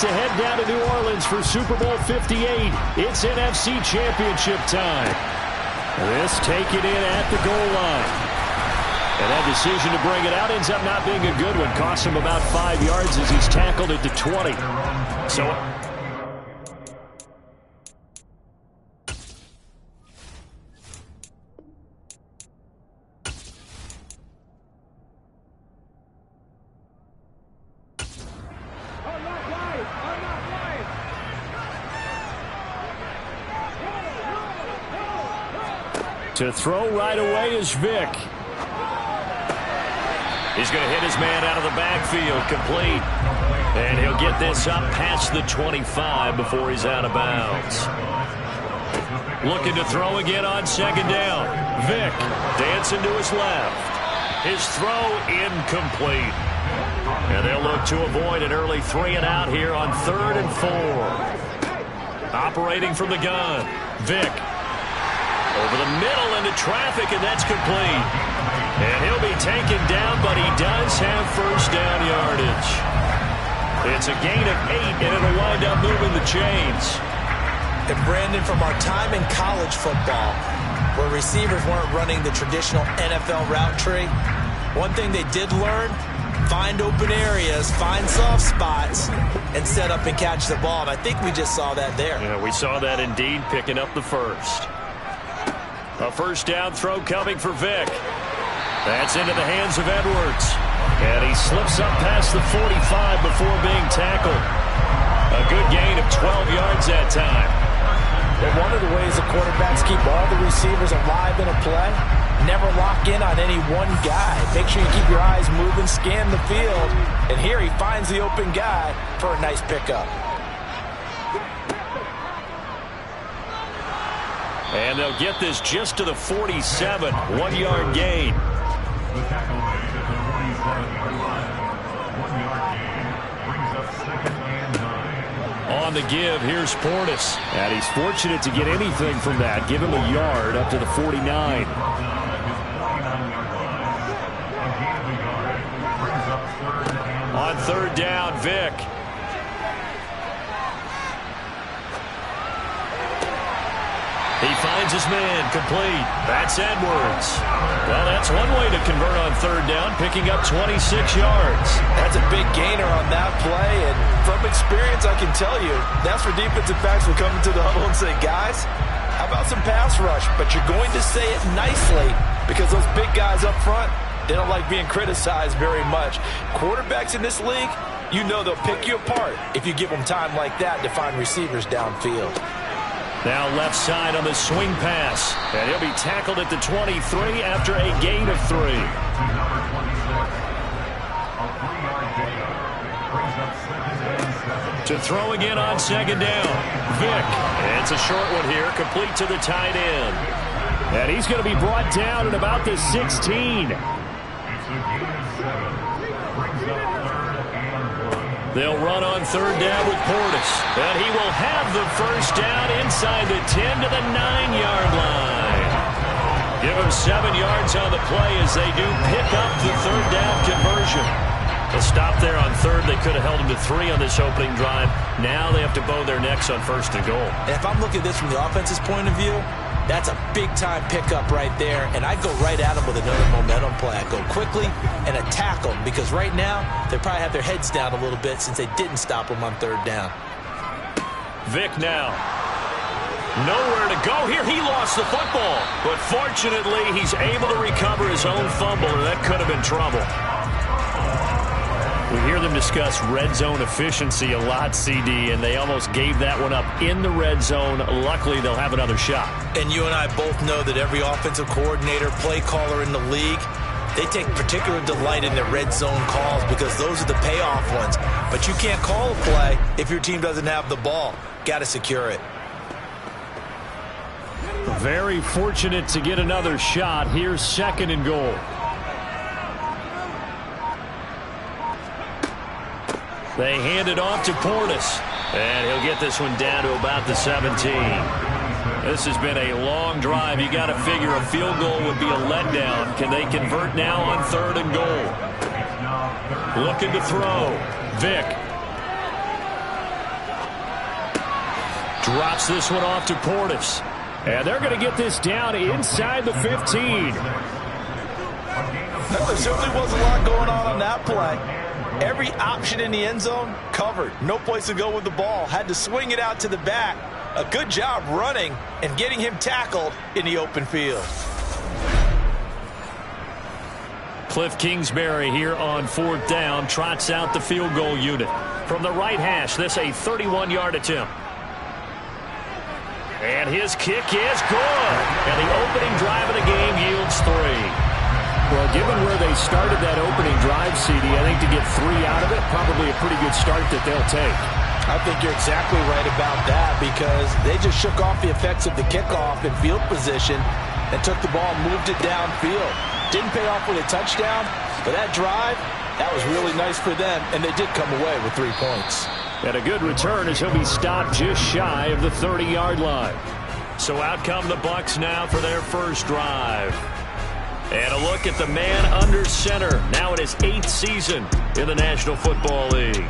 to head down to New Orleans for Super Bowl 58. It's NFC Championship time. This taken in at the goal line. And that decision to bring it out ends up not being a good one. Costs him about 5 yards as he's tackled at the 20. So to throw right away is Vick. He's going to hit his man out of the backfield, complete. And he'll get this up past the 25 before he's out of bounds. Looking to throw again on second down. Vick dancing to his left. His throw incomplete. And they'll look to avoid an early 3 and out here on 3rd and 4. Operating from the gun. Vick over the middle into traffic, and that's complete. And he'll be taken down, but he does have first down yardage. It's a gain of 8, and it'll wind up moving the chains. And Brandon, from our time in college football, where receivers weren't running the traditional NFL route tree, one thing they did learn: find open areas, find soft spots, and set up and catch the ball. And I think we just saw that there. Yeah, we saw that indeed, picking up the first. A first down throw coming for Vick. That's into the hands of Edwards. And he slips up past the 45 before being tackled. A good gain of 12 yards that time. And one of the ways the quarterbacks keep all the receivers alive in a play, never lock in on any one guy. Make sure you keep your eyes moving, scan the field. And here he finds the open guy for a nice pickup. And they'll get this just to the 47, 1-yard gain. The tackle made at the 47-yard line. 1-yard gain brings up 2nd and 9. On the give, here's Portis. And he's fortunate to get anything from that. Give him a yard up to the 49. On 3rd down, Vick. He finds his man, complete. That's Edwards. Well, that's one way to convert on 3rd down, picking up 26 yards. That's a big gainer on that play, and from experience, I can tell you, that's where defensive backs will come into the huddle and say, guys, how about some pass rush? But you're going to say it nicely, because those big guys up front, they don't like being criticized very much. Quarterbacks in this league, you know they'll pick you apart if you give them time like that to find receivers downfield. Now left side on the swing pass. And he'll be tackled at the 23 after a gain of 3. To throw again on 2nd down. Vick. It's a short one here, complete to the tight end. And he's going to be brought down at about the 16. They'll run on 3rd down with Portis. And he will have the first down inside the 10 to the 9-yard line. Give him 7 yards on the play as they do pick up the 3rd down conversion. A stop there on 3rd. They could have held him to 3 on this opening drive. Now they have to bow their necks on 1st and goal. And if I'm looking at this from the offense's point of view, that's a big-time pickup right there, and I go right at them with another momentum play. I go quickly and attack them, because right now they probably have their heads down a little bit since they didn't stop them on 3rd down. Vick now. Nowhere to go here. He lost the football, but fortunately he's able to recover his own fumble, and that could have been trouble. We hear them discuss red zone efficiency a lot, CD, and they almost gave that one up in the red zone. Luckily, they'll have another shot. And you and I both know that every offensive coordinator, play caller in the league, they take particular delight in their red zone calls because those are the payoff ones. But you can't call a play if your team doesn't have the ball. Got to secure it. Very fortunate to get another shot. Here's 2nd and goal. They hand it off to Portis. And he'll get this one down to about the 17. This has been a long drive. You got to figure a field goal would be a letdown. Can they convert now on 3rd and goal? Looking to throw. Vick. Drops this one off to Portis. And they're going to get this down inside the 15. There certainly was a lot going on that play. Every option in the end zone covered. No place to go with the ball. Had to swing it out to the back. A good job running and getting him tackled in the open field. Cliff Kingsbury here on 4th down trots out the field goal unit. From the right hash, this a 31-yard attempt. And his kick is good. And the opening drive of the game yields 3. Well, given where they started that opening drive, CD, I think to get 3 out of it, probably a pretty good start that they'll take. I think you're exactly right about that because they just shook off the effects of the kickoff in field position and took the ball and moved it downfield. Didn't pay off with a touchdown, but that drive, that was really nice for them, and they did come away with 3 points. And a good return as he'll be stopped just shy of the 30-yard line. So out come the Bucs now for their first drive. And a look at the man under center, now in his 8th season in the National Football League.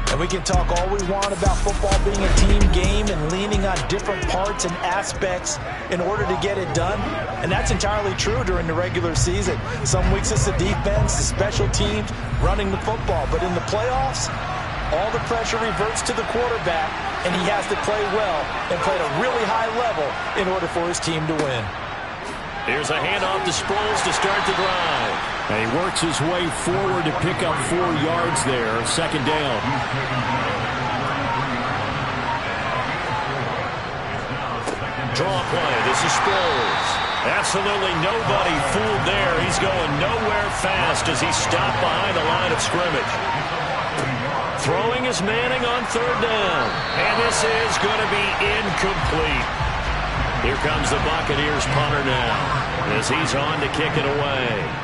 And we can talk all we want about football being a team game and leaning on different parts and aspects in order to get it done. And that's entirely true during the regular season. Some weeks it's the defense, the special teams, running the football. But in the playoffs, all the pressure reverts to the quarterback, and he has to play well and play at a really high level in order for his team to win. Here's a handoff to Sproles to start the drive. And he works his way forward to pick up 4 yards there. 2nd down. Draw play. This is Sproles. Absolutely nobody fooled there. He's going nowhere fast as he's stopped behind the line of scrimmage. Throwing is Manning on 3rd down. And this is going to be incomplete. Here comes the Buccaneers punter now as he's on to kick it away.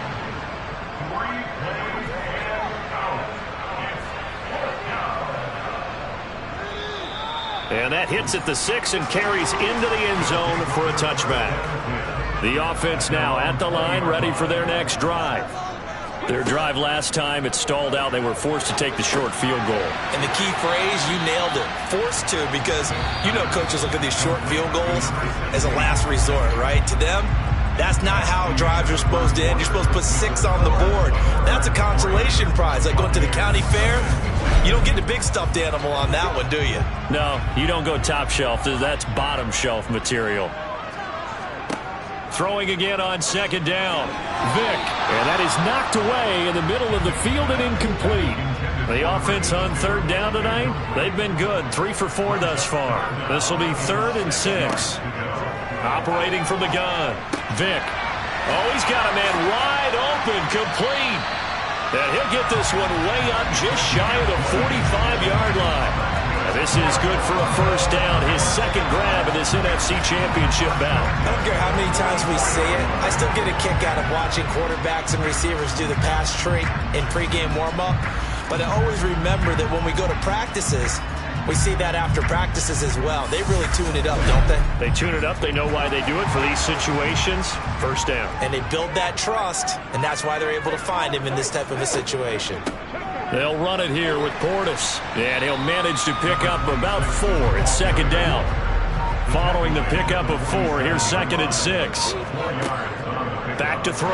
And that hits at the 6 and carries into the end zone for a touchback. The offense now at the line, ready for their next drive. Their drive last time, it stalled out. They were forced to take the short field goal. And the key phrase, you nailed it. Forced to, because you know coaches look at these short field goals as a last resort, right? To them, that's not how drives are supposed to end. You're supposed to put 6 on the board. That's a consolation prize. Like going to the county fair, you don't get the big stuffed animal on that one, do you? No, you don't go top shelf. That's bottom shelf material. Throwing again on 2nd down. Vick. And that is knocked away in the middle of the field and incomplete. The offense on 3rd down tonight, they've been good. 3 for 4 thus far. This will be 3rd and 6. Operating from the gun. Vick. Oh, he's got a man wide open, complete. And he'll get this one way up just shy of the 45-yard line. And this is good for a first down, his 2nd grab in this NFC Championship bout. I don't care how many times we say it, I still get a kick out of watching quarterbacks and receivers do the pass tree in pregame warm-up. But I always remember that when we go to practices, we see that after practices as well. They really tune it up, don't they? They tune it up. They know why they do it for these situations. First down. And they build that trust, and that's why they're able to find him in this type of a situation. They'll run it here with Portis. And he'll manage to pick up about 4. It's 2nd down. Following the pickup of 4, here's 2nd and 6. Back to throw.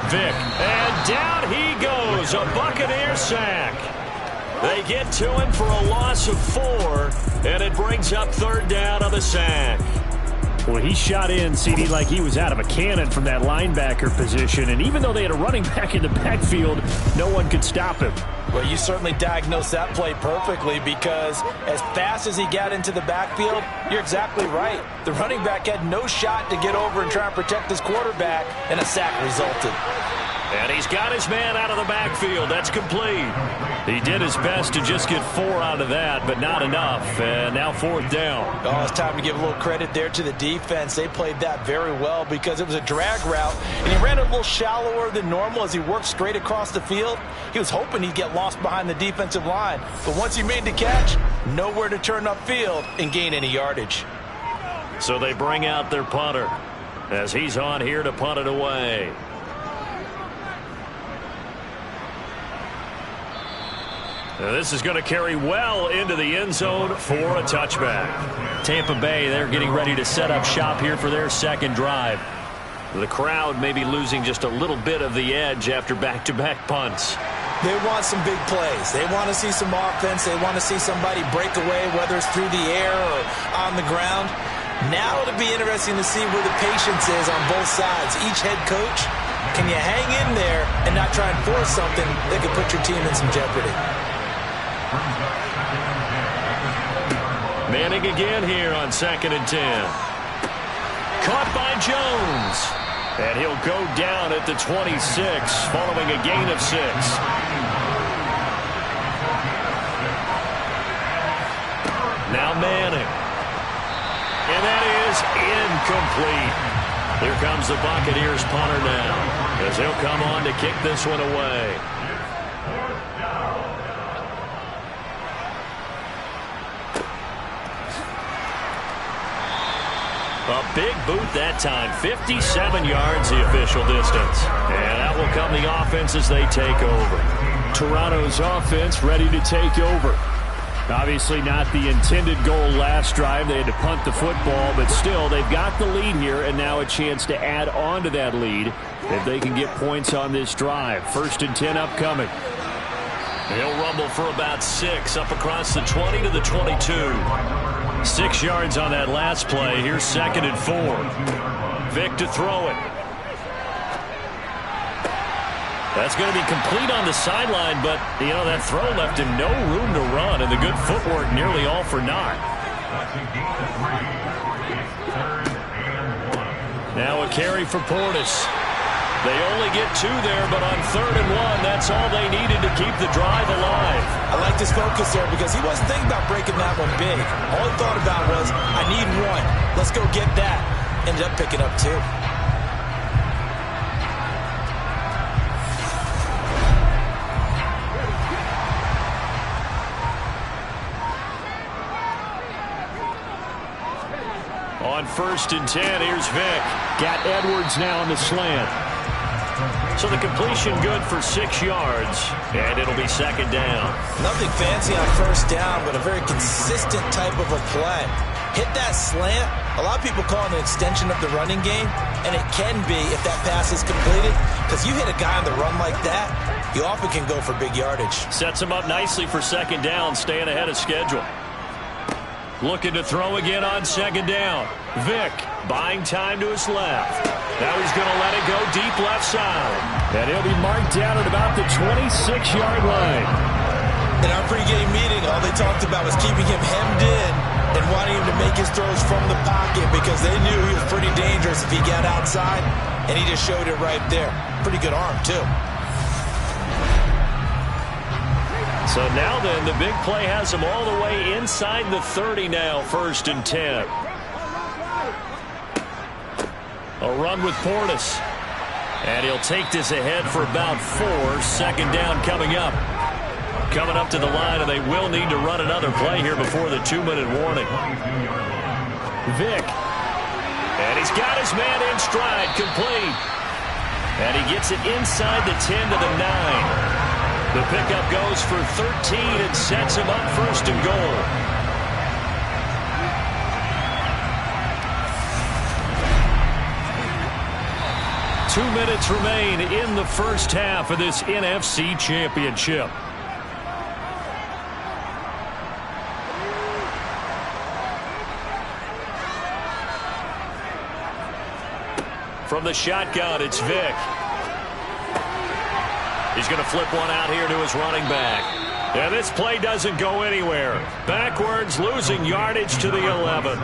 Vick. And down he goes. A Buccaneer sack. They get to him for a loss of 4, and it brings up 3rd down on the sack. Well, he shot in, CD, like he was out of a cannon from that linebacker position. And even though they had a running back in the backfield, no one could stop him. Well, you certainly diagnosed that play perfectly because as fast as he got into the backfield, you're exactly right. The running back had no shot to get over and try and protect his quarterback, and a sack resulted. And he's got his man out of the backfield. That's complete. He did his best to just get 4 out of that, but not enough. And now 4th down. Oh, it's time to give a little credit there to the defense. They played that very well because it was a drag route, and he ran a little shallower than normal as he worked straight across the field. He was hoping he'd get lost behind the defensive line. But once he made the catch, nowhere to turn upfield and gain any yardage. So they bring out their punter as he's on here to punt it away. Now this is going to carry well into the end zone for a touchback. Tampa Bay, they're getting ready to set up shop here for their second drive. The crowd may be losing just a little bit of the edge after back-to-back punts. They want some big plays. They want to see some offense. They want to see somebody break away, whether it's through the air or on the ground. Now it'll be interesting to see where the patience is on both sides. Each head coach, can you hang in there and not try and force something that could put your team in some jeopardy? Manning again here on 2nd and 10. Caught by Jones. And he'll go down at the 26 following a gain of 6. Now Manning. And that is incomplete. Here comes the Buccaneers punter now, as he'll come on to kick this one away. A big boot that time, 57 yards the official distance. And that will come the offense as they take over. Toronto's offense ready to take over. Obviously not the intended goal last drive. They had to punt the football, but still they've got the lead here and now a chance to add on to that lead if they can get points on this drive. 1st and 10 upcoming. He'll rumble for about 6 up across the 20 to the 22. 6 yards on that last play. Here's 2nd and 4. Vic to throw it. That's going to be complete on the sideline, but, you know, that throw left him no room to run, and the good footwork nearly all for naught. Now a carry for Portis. They only get 2 there, but on 3rd and 1, that's all they needed to keep the drive alive. I like his focus there because he wasn't thinking about breaking that one big. All he thought about was, I need 1. Let's go get that. Ended up picking up 2. On 1st and 10, here's Vic. Got Edwards now on the slant. So the completion good for 6 yards, and it'll be 2nd down. Nothing fancy on 1st down, but a very consistent type of a play. Hit that slant. A lot of people call it an extension of the running game, and it can be if that pass is completed, because you hit a guy on the run like that, you often can go for big yardage. Sets him up nicely for 2nd down, staying ahead of schedule. Looking to throw again on 2nd down. Vic buying time to his left. Now he's going to let it go deep left side. And he'll be marked down at about the 26-yard line. In our pregame meeting, all they talked about was keeping him hemmed in and wanting him to make his throws from the pocket because they knew he was pretty dangerous if he got outside, and he just showed it right there. Pretty good arm, too. So now then, the big play has him all the way inside the 30 now, 1st and 10. A run with Portis. And he'll take this ahead for about 4. 2nd down coming up. Coming up to the line, and they will need to run another play here before the 2-minute warning. Vic. And he's got his man in stride, complete. And he gets it inside the 10 to the 9. The pickup goes for 13 and sets him up 1st and goal. Two minutes remain in the first half of this NFC Championship. From the shotgun, it's Vic. He's going to flip one out here to his running back. And this play doesn't go anywhere. Backwards, losing yardage to the 11.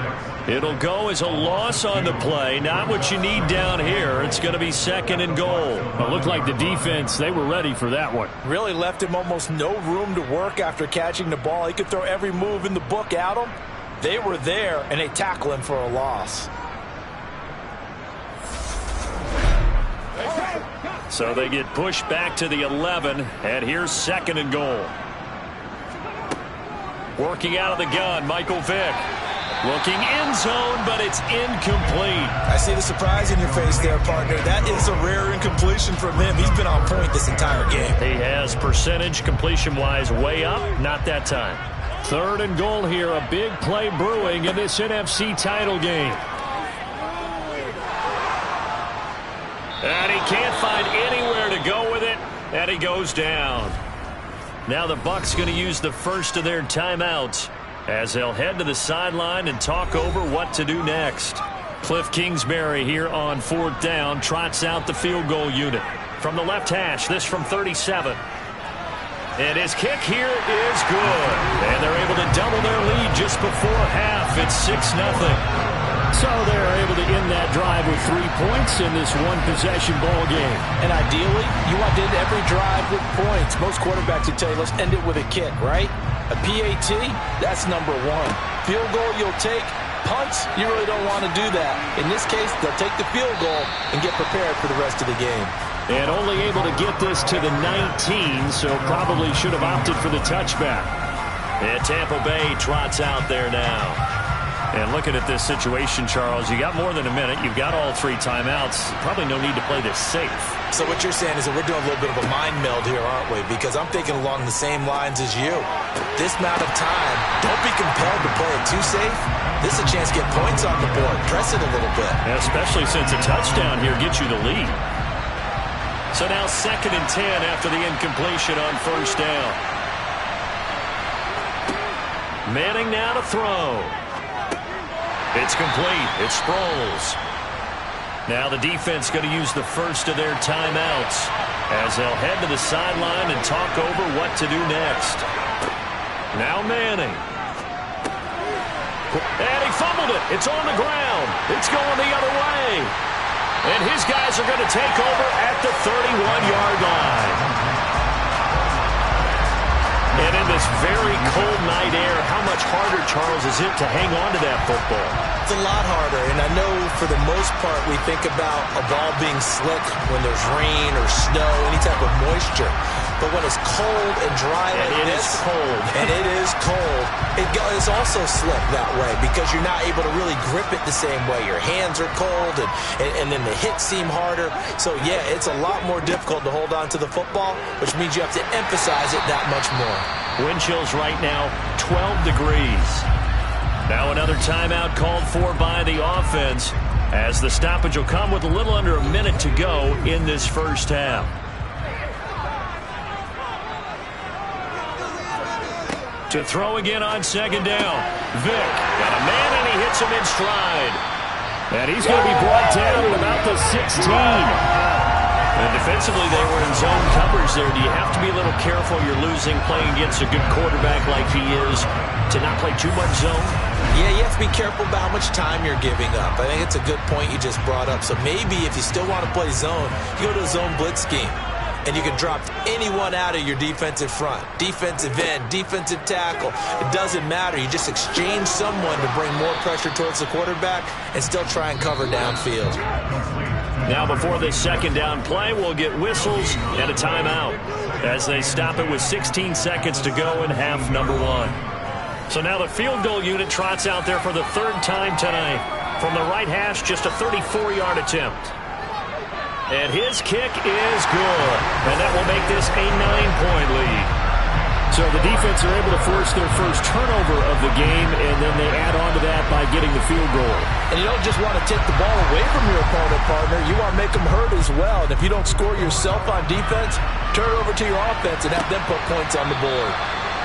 It'll go as a loss on the play. Not what you need down here. It's going to be 2nd and goal. It looked like the defense, they were ready for that one. Really left him almost no room to work after catching the ball. He could throw every move in the book at him. They were there, and they tackle him for a loss. So they get pushed back to the 11, and here's 2nd and goal. Working out of the gun, Michael Vick. Looking end zone, but it's incomplete. I see the surprise in your face there, partner. That is a rare incompletion from him. He's been on point this entire game. He has percentage completion-wise way up. Not that time. Third and goal here. A big play brewing in this NFC title game. And he can't find anywhere to go with it. And he goes down. Now the Bucs going to use the first of their timeouts as they'll head to the sideline and talk over what to do next. Cliff Kingsbury here on 4th down trots out the field goal unit. From the left hash, this from 37. And his kick here is good. And they're able to double their lead just before half. It's 6-0. So they're able to end that drive with 3 points in this one-possession ball game. And ideally, you want to end every drive with points. Most quarterbacks would tell you, let's end it with a kick, right? A PAT, that's number one. Field goal, you'll take. Punts, you really don't want to do that. In this case, they'll take the field goal and get prepared for the rest of the game. And only able to get this to the 19, so probably should have opted for the touchback. And Tampa Bay trots out there now. And looking at this situation, Charles, you got more than a minute. You've got all 3 timeouts. Probably no need to play this safe. So what you're saying is that we're doing a little bit of a mind meld here, aren't we? Because I'm thinking along the same lines as you. This amount of time, don't be compelled to play it too safe. This is a chance to get points on the board. Press it a little bit. And especially since a touchdown here gets you the lead. So now 2nd and 10 after the incompletion on 1st down. Manning now to throw. It's complete. It's Sproles. Now the defense going to use the first of their timeouts as they'll head to the sideline and talk over what to do next. Now Manning. And he fumbled it. It's on the ground. It's going the other way. And his guys are going to take over at the 31-yard line. And in this very cold night air, how much harder, Charles, is it to hang on to that football? It's a lot harder, and I know for the most part we think about a ball being slick when there's rain or snow, any type of moisture. But when it's cold and dry like this, and it is cold, it is also slick that way because you're not able to really grip it the same way. Your hands are cold, and then the hits seem harder. So, yeah, it's a lot more difficult to hold on to the football, which means you have to emphasize it that much more. Wind chills right now, 12 degrees. Now another timeout called for by the offense as the stoppage will come with a little under a minute to go in this first half. To throw again on 2nd down. Vick got a man and he hits him in stride. And he's going to be brought down at about the 16. And defensively, they were in zone coverage there. Do you have to be a little careful? You're losing, playing against a good quarterback like he is, to not play too much zone? Yeah, you have to be careful about how much time you're giving up. I think it's a good point you just brought up. So maybe if you still want to play zone, you go to a zone blitz scheme. And you can drop anyone out of your defensive front. Defensive end, defensive tackle. It doesn't matter. You just exchange someone to bring more pressure towards the quarterback and still try and cover downfield. Now before this 2nd down play, we'll get whistles and a timeout as they stop it with 16 seconds to go in half number 1. So now the field goal unit trots out there for the 3rd time tonight. From the right hash, just a 34-yard attempt. And his kick is good. And that will make this a 9-point lead. So the defense are able to force their first turnover of the game, and then they add on to that by getting the field goal. And you don't just want to take the ball away from your opponent, partner. You want to make them hurt as well. And if you don't score yourself on defense, turn it over to your offense and have them put points on the board.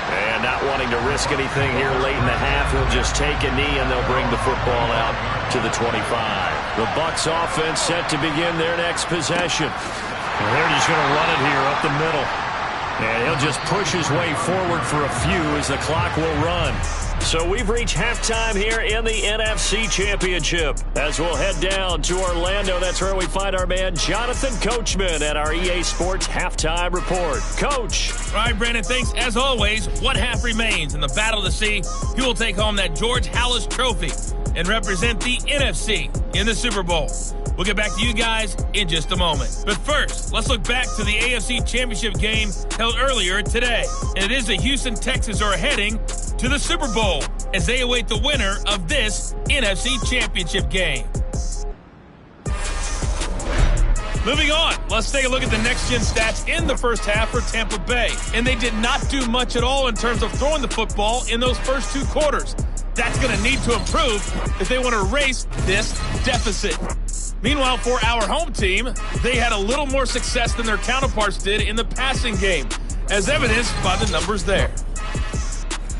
And not wanting to risk anything here late in the half, he'll just take a knee and they'll bring the football out to the 25. The Bucs offense set to begin their next possession. And they're just going to run it here up the middle. And he'll just push his way forward for a few as the clock will run. So we've reached halftime here in the NFC Championship. As we'll head down to Orlando, that's where we find our man Jonathan Coachman at our EA Sports Halftime Report. Coach. All right, Brandon, thanks. As always, one half remains in the battle to see who will take home that George Halas Trophy and represent the NFC in the Super Bowl. We'll get back to you guys in just a moment. But first, let's look back to the AFC Championship game held earlier today. And it is the Houston Texans are heading to the Super Bowl as they await the winner of this NFC Championship game. Moving on, let's take a look at the next-gen stats in the first half for Tampa Bay. And they did not do much at all in terms of throwing the football in those first 2 quarters. That's going to need to improve if they want to erase this deficit. Meanwhile, for our home team, they had a little more success than their counterparts did in the passing game, as evidenced by the numbers there.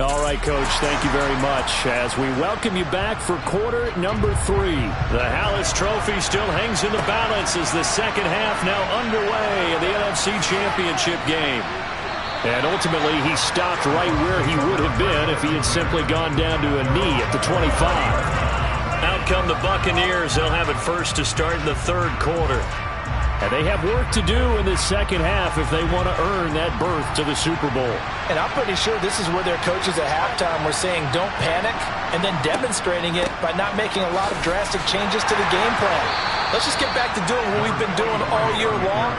All right, Coach, thank you very much as we welcome you back for quarter number 3. The Hallis Trophy still hangs in the balance as the second half now underway in the NFC Championship game. And ultimately, he stopped right where he would have been if he had simply gone down to a knee at the 25. Out come the Buccaneers. They'll have it first to start in the third quarter. And they have work to do in the second half if they want to earn that berth to the Super Bowl. And I'm pretty sure this is where their coaches at halftime were saying don't panic and then demonstrating it by not making a lot of drastic changes to the game plan. Let's just get back to doing what we've been doing all year long.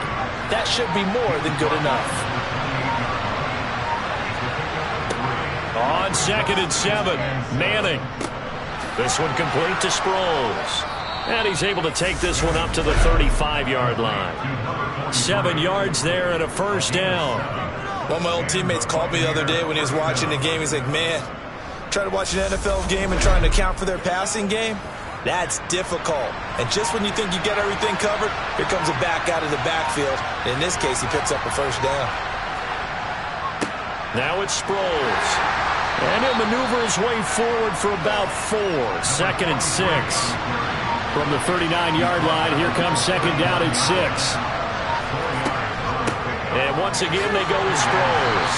That should be more than good enough. On 2nd and 7, Manning. This one complete to Sproles. And he's able to take this one up to the 35-yard line. 7 yards there and a first down. One of my old teammates called me the other day when he was watching the game. He's like, man, trying to watch an NFL game and trying to account for their passing game? That's difficult. And just when you think you get everything covered, here comes a back out of the backfield. In this case, he picks up a first down. Now it's Sproles. And he'll maneuver his way forward for about 4. 2nd and 6. From the 39-yard line, here comes second down and 6. And once again, they go with Sproles.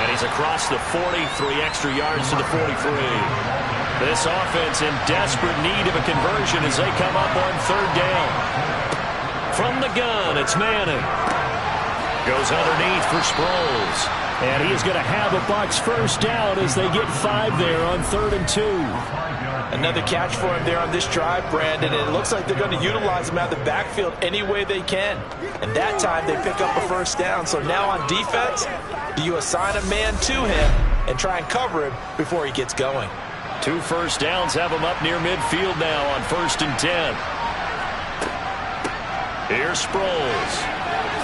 And he's across the 40, 3 extra yards to the 43. This offense in desperate need of a conversion as they come up on 3rd down. From the gun, it's Manning. Goes underneath for Sproles. And he is going to have a Bucs first down as they get 5 there on 3rd and 2. Another catch for him there on this drive, Brandon, and it looks like they're going to utilize him out of the backfield any way they can. And that time they pick up a first down. So now on defense, do you assign a man to him and try and cover him before he gets going? 2 first downs have him up near midfield now on 1st and 10. Here's Sproles.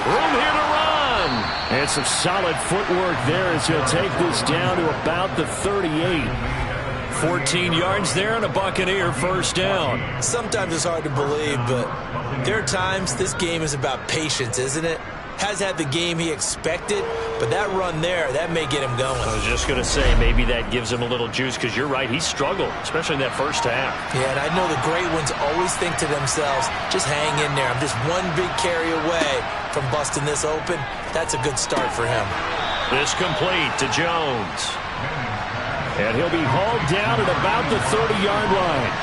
Room here to run. And some solid footwork there as he'll take this down to about the 38. 14 yards there and a Buccaneer first down. Sometimes it's hard to believe, but there are times this game is about patience, isn't it? Has had the game he expected, but that run there, that may get him going. I was just going to say, maybe that gives him a little juice because you're right, he struggled, especially in that first half. Yeah, and I know the great ones always think to themselves, just hang in there. I'm just one big carry away from busting this open. That's a good start for him. This complete to Jones. And he'll be hauled down at about the 30-yard line.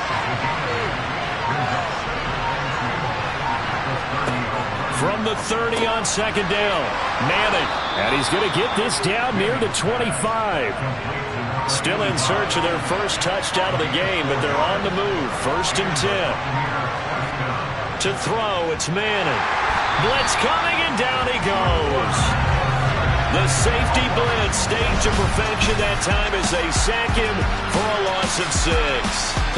From the 30 on 2nd down, Manning. And he's going to get this down near the 25. Still in search of their first touchdown of the game, but they're on the move. 1st and 10. To throw, it's Manning. Blitz coming, and down he goes. The safety blitz staged to perfection that time as they sack him for a loss of 6.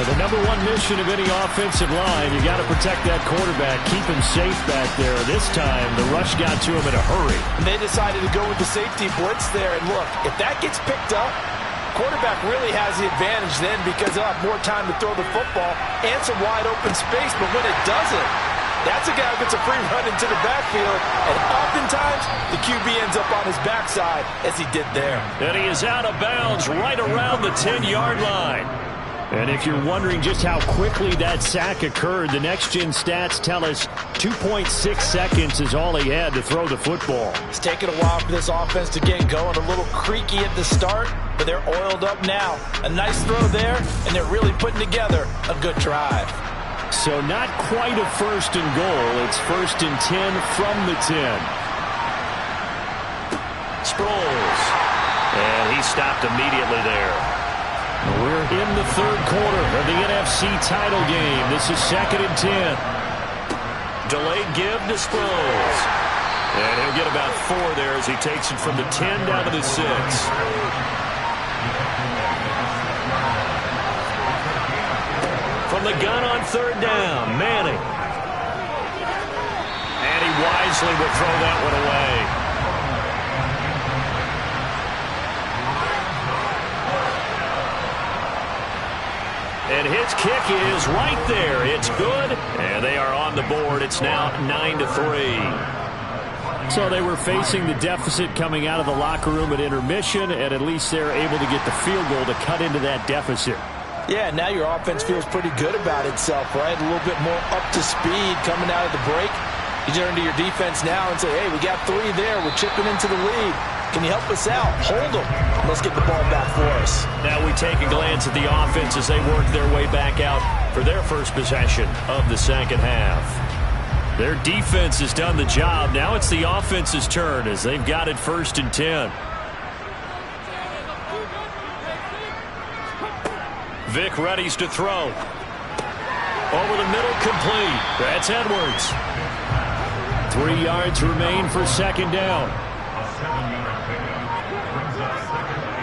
And the number one mission of any offensive line, you got to protect that quarterback, keep him safe back there. This time, the rush got to him in a hurry. And they decided to go with the safety blitz there. And look, if that gets picked up, quarterback really has the advantage then because he'll have more time to throw the football and some wide open space. But when it doesn't, that's a guy who gets a free run into the backfield, and oftentimes the QB ends up on his backside as he did there. And he is out of bounds right around the 10-yard line. And if you're wondering just how quickly that sack occurred, the next-gen stats tell us 2.6 seconds is all he had to throw the football. It's taken a while for this offense to get going. A little creaky at the start, but they're oiled up now. A nice throw there, and they're really putting together a good drive. So not quite a 1st and goal. It's 1st and 10 from the 10. Sproles. And he stopped immediately there. We're in the 3rd quarter of the NFC title game. This is 2nd and 10. Delayed give to Sproles. And he'll get about 4 there as he takes it from the 10 down to the 6. From the gun on 3rd down, Manning. wisely will throw that one away. And his kick is right there. It's good, and they are on the board. It's now 9-3. So they were facing the deficit coming out of the locker room at intermission, and at least they're able to get the field goal to cut into that deficit. Yeah, now your offense feels pretty good about itself, right? A little bit more up to speed coming out of the break. You turn to your defense now and say, hey, we got 3 there. We're chipping into the lead. Can you help us out? Hold them. Let's get the ball back for us. Now we take a glance at the offense as they work their way back out for their first possession of the second half. Their defense has done the job. Now it's the offense's turn as they've got it 1st and 10. Vic readies to throw. Over the middle, complete. That's Edwards. 3 yards remain for 2nd down. A 7-yard pickup brings up 2nd and 3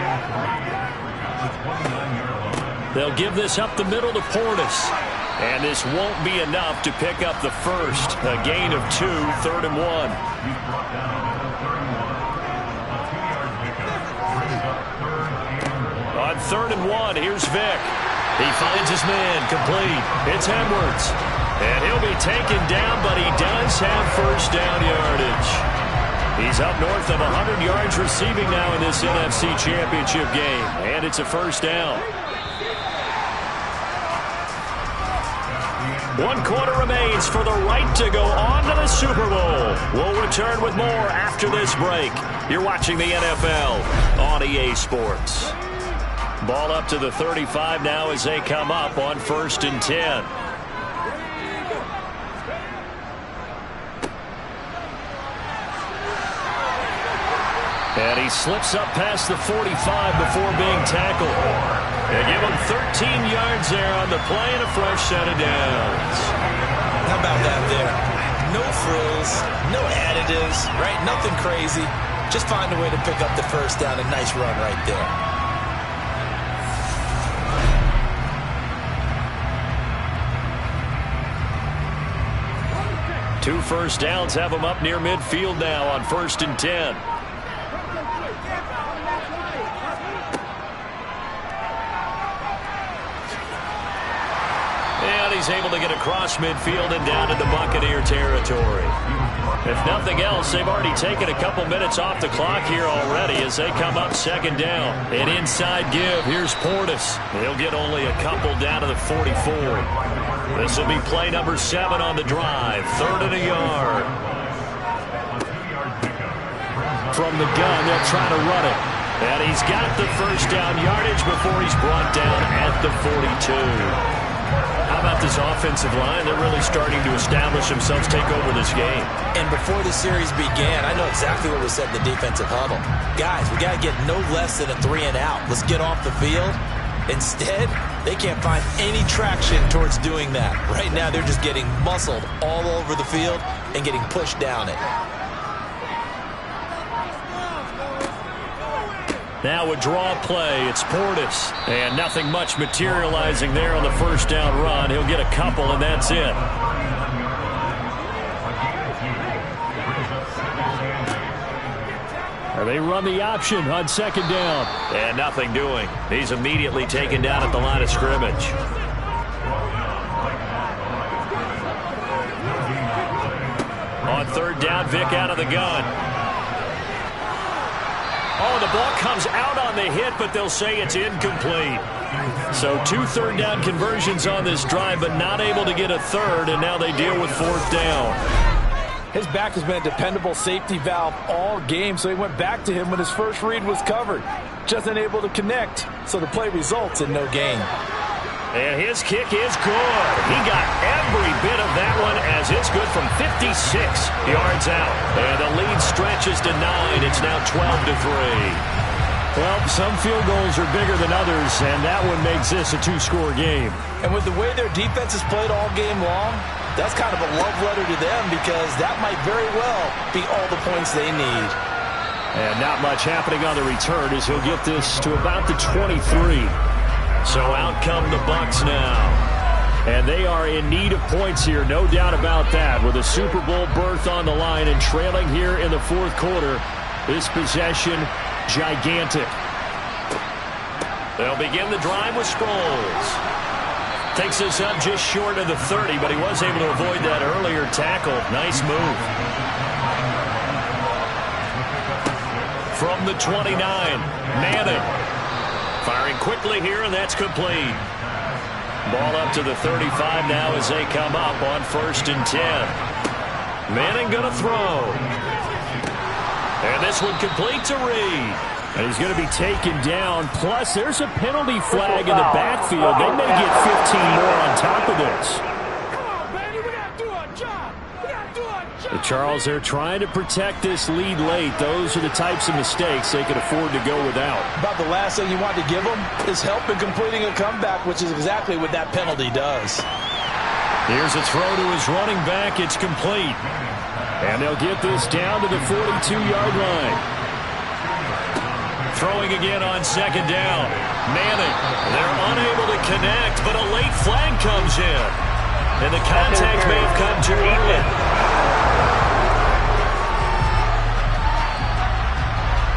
at the 29-yard line. They'll give this up the middle to Portis. And this won't be enough to pick up the first. A gain of 2, 3rd and 1. He's brought down at the 31. A 2-yard pickup brings up 3rd and 1. On 3rd and 1, here's Vic. He finds his man, complete. It's Edwards. And he'll be taken down, but he does have 1st down yardage. He's up north of 100 yards receiving now in this NFC Championship game. And it's a 1st down. 1 quarter remains for the right to go on to the Super Bowl. We'll return with more after this break. You're watching the NFL on EA Sports. Ball up to the 35 now as they come up on 1st and 10. And he slips up past the 45 before being tackled. They give him 13 yards there on the play and a fresh set of downs. How about that there? No frills, no additives, right? Nothing crazy. Just find a way to pick up the 1st down. A nice run right there. Two 1st downs have him up near midfield now on 1st and 10. And he's able to get across midfield and down into Buccaneer territory. If nothing else, they've already taken a couple minutes off the clock here already as they come up 2nd down. An inside give. Here's Portis. He'll get only a couple down to the 44. This will be play number 7 on the drive. 3rd and a yard. From the gun, they'll try to run it. And he's got the 1st down yardage before he's brought down at the 42. How about this offensive line? They're really starting to establish themselves, take over this game. And before the series began, I know exactly what we said in the defensive huddle. Guys, we got to get no less than a 3 and out. Let's get off the field. Instead, they can't find any traction towards doing that. Right now, they're just getting muscled all over the field and getting pushed down it. Now a draw play. It's Portis. And nothing much materializing there on the 1st down run. He'll get a couple, and that's it. They run the option on 2nd down. And nothing doing. He's immediately taken down at the line of scrimmage. On 3rd down, Vic out of the gun. Oh, the ball comes out on the hit, but they'll say it's incomplete. So 2 3rd down conversions on this drive, but not able to get a 3rd, and now they deal with 4th down. His back has been a dependable safety valve all game, so he went back to him when his first read was covered. Just unable to connect, so the play results in no gain. And his kick is good. He got every bit of that one as it's good from 56 yards out. And the lead stretches to 9. It's now 12-3. Well, some field goals are bigger than others, and that one makes this a 2-score game. And with the way their defense has played all game long, that's kind of a love letter to them because that might very well be all the points they need. And not much happening on the return as he'll get this to about the 23. So out come the Bucs now. And they are in need of points here, no doubt about that, with a Super Bowl berth on the line and trailing here in the fourth quarter. This possession, gigantic. They'll begin the drive with Sproles. Takes us up just short of the 30, but he was able to avoid that earlier tackle. Nice move. From the 29, Manning. Firing quickly here, and that's complete. Ball up to the 35 now as they come up on 1st and 10. Manning going to throw. And this one complete to Reed. And he's going to be taken down. Plus, there's a penalty flag in the backfield. They may get 15 more on top of this. The Charles, they're trying to protect this lead late. Those are the types of mistakes they could afford to go without. About the last thing you want to give them is help in completing a comeback, which is exactly what that penalty does. Here's a throw to his running back. It's complete. And they'll get this down to the 42-yard line. Throwing again on 2nd down. Manning. They're unable to connect, but a late flag comes in. And the contact may have come too early.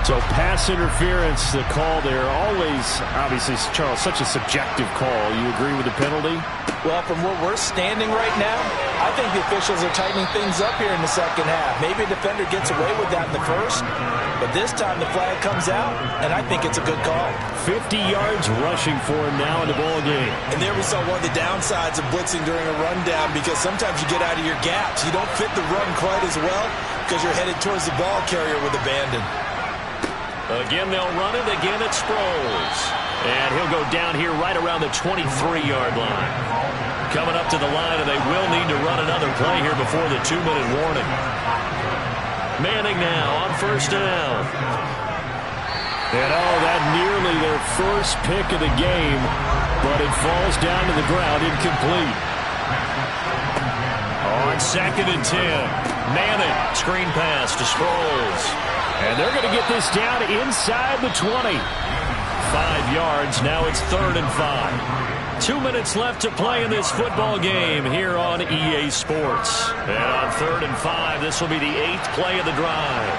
So pass interference, the call there. Always, obviously, Charles, such a subjective call. You agree with the penalty? Well, from where we're standing right now, I think the officials are tightening things up here in the second half. Maybe a defender gets away with that in the first, but this time the flag comes out, and I think it's a good call. 50 yards rushing for him now in the ball game. And there we saw one of the downsides of blitzing during a rundown, because sometimes you get out of your gaps. You don't fit the run quite as well because you're headed towards the ball carrier with abandon. Again, they'll run it. Again, it's Sproles. And he'll go down here right around the 23-yard line. Coming up to the line, and they will need to run another play here before the 2-minute warning. Manning now on 1st down. And that nearly their first pick of the game, but it falls down to the ground incomplete. On 2nd and 10, Manning, screen pass to Sproles. And they're going to get this down inside the 20. 5 yards, now it's 3rd and 5. 2 minutes left to play in this football game here on EA Sports. And on 3rd and 5, this will be the 8th play of the drive.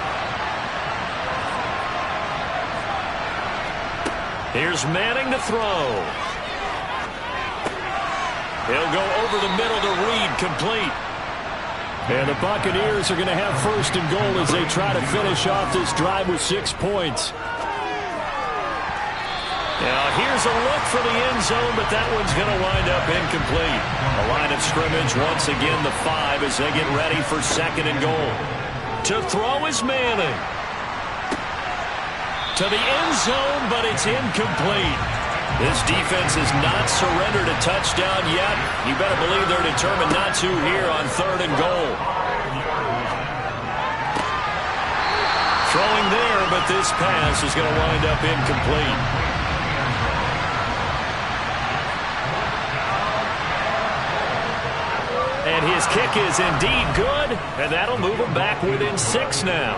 Here's Manning to throw. He'll go over the middle to Reed, complete. And the Buccaneers are going to have 1st and goal as they try to finish off this drive with 6 points. Now here's a look for the end zone, but that one's going to wind up incomplete. A line of scrimmage once again, the 5 as they get ready for 2nd and goal. To throw is Manning. To the end zone, but it's incomplete. This defense has not surrendered a touchdown yet. You better believe they're determined not to here on 3rd and goal. Throwing there, but this pass is going to wind up incomplete. And his kick is indeed good, and that'll move him back within 6 now.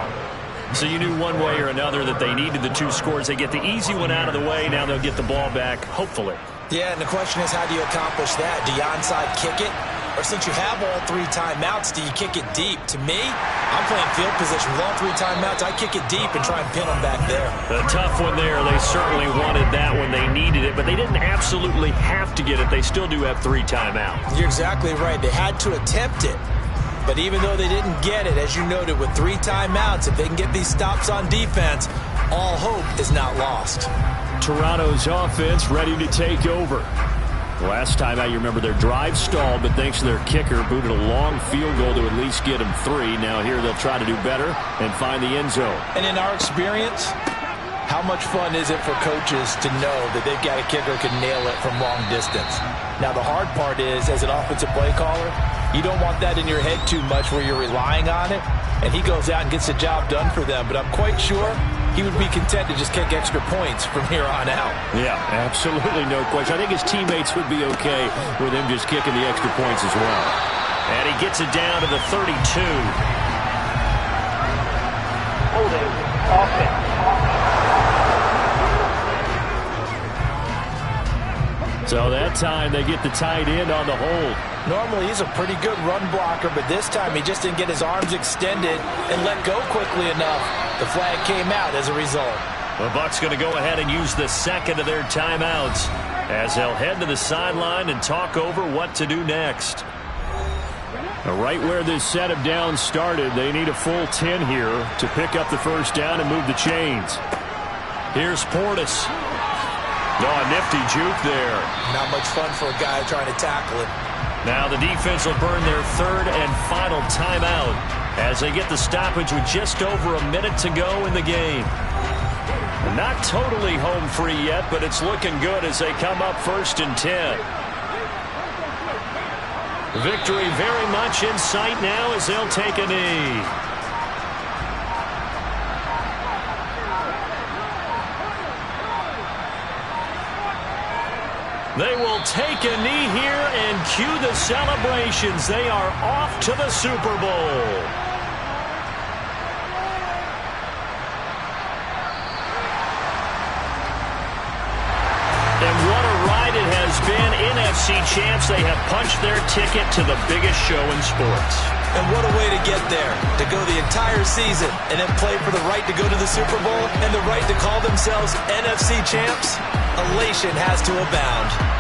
So you knew one way or another that they needed the 2 scores. They get the easy one out of the way. Now they'll get the ball back, hopefully. Yeah, and the question is, how do you accomplish that? Do you onside kick it? Or since you have all 3 timeouts, do you kick it deep? To me, I'm playing field position. With all 3 timeouts, I kick it deep and try and pin them back there. A tough one there. They certainly wanted that when they needed it, but they didn't absolutely have to get it. They still do have 3 timeouts. You're exactly right. They had to attempt it. But even though they didn't get it, as you noted, with 3 timeouts, if they can get these stops on defense, all hope is not lost. Toronto's offense ready to take over. Last time out, you remember their drive stalled, but thanks to their kicker, booted a long field goal to at least get them 3. Now here they'll try to do better and find the end zone. And in our experience, how much fun is it for coaches to know that they've got a kicker who can nail it from long distance? Now the hard part is, as an offensive play caller, you don't want that in your head too much where you're relying on it, and he goes out and gets the job done for them. But I'm quite sure he would be content to just kick extra points from here on out. Yeah, absolutely no question. I think his teammates would be okay with him just kicking the extra points as well. And he gets it down to the 32. Holding offense. So that time they get the tight end on the hold. Normally he's a pretty good run blocker, but this time he just didn't get his arms extended and let go quickly enough. The flag came out as a result. The Bucs going to go ahead and use the second of their timeouts as they'll head to the sideline and talk over what to do next. Right where this set of downs started, they need a full 10 here to pick up the first down and move the chains. Here's Portis. A nifty juke there. Not much fun for a guy trying to tackle it. Now the defense will burn their third and final timeout as they get the stoppage with just over a minute to go in the game. Not totally home free yet, but it's looking good as they come up 1st and 10. Victory very much in sight now as they'll take a knee. They will take a knee here and cue the celebrations. They are off to the Super Bowl. And what a ride it has been. NFC champs, they have punched their ticket to the biggest show in sports. And what a way to get there, to go the entire season and then play for the right to go to the Super Bowl and the right to call themselves NFC champs. Elation has to abound.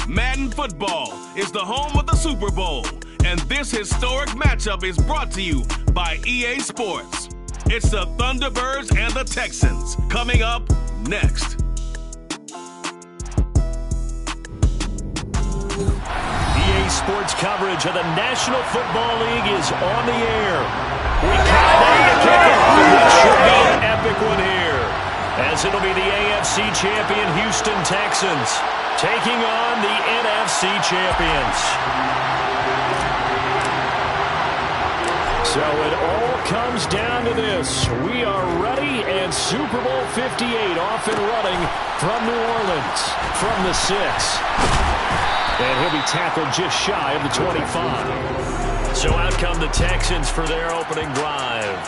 Madden Football is the home of the Super Bowl, and this historic matchup is brought to you by EA Sports. It's the Thunderbirds and the Texans coming up next. EA Sports coverage of the National Football League is on the air. We count down the kickoff, and it should be an epic one here, as it'll be the AFC champion Houston Texans taking on the NFC champions. So it all comes down to this. We are ready, and Super Bowl 58 off and running from New Orleans from the 6. And he'll be tackled just shy of the 25. So out come the Texans for their opening drive.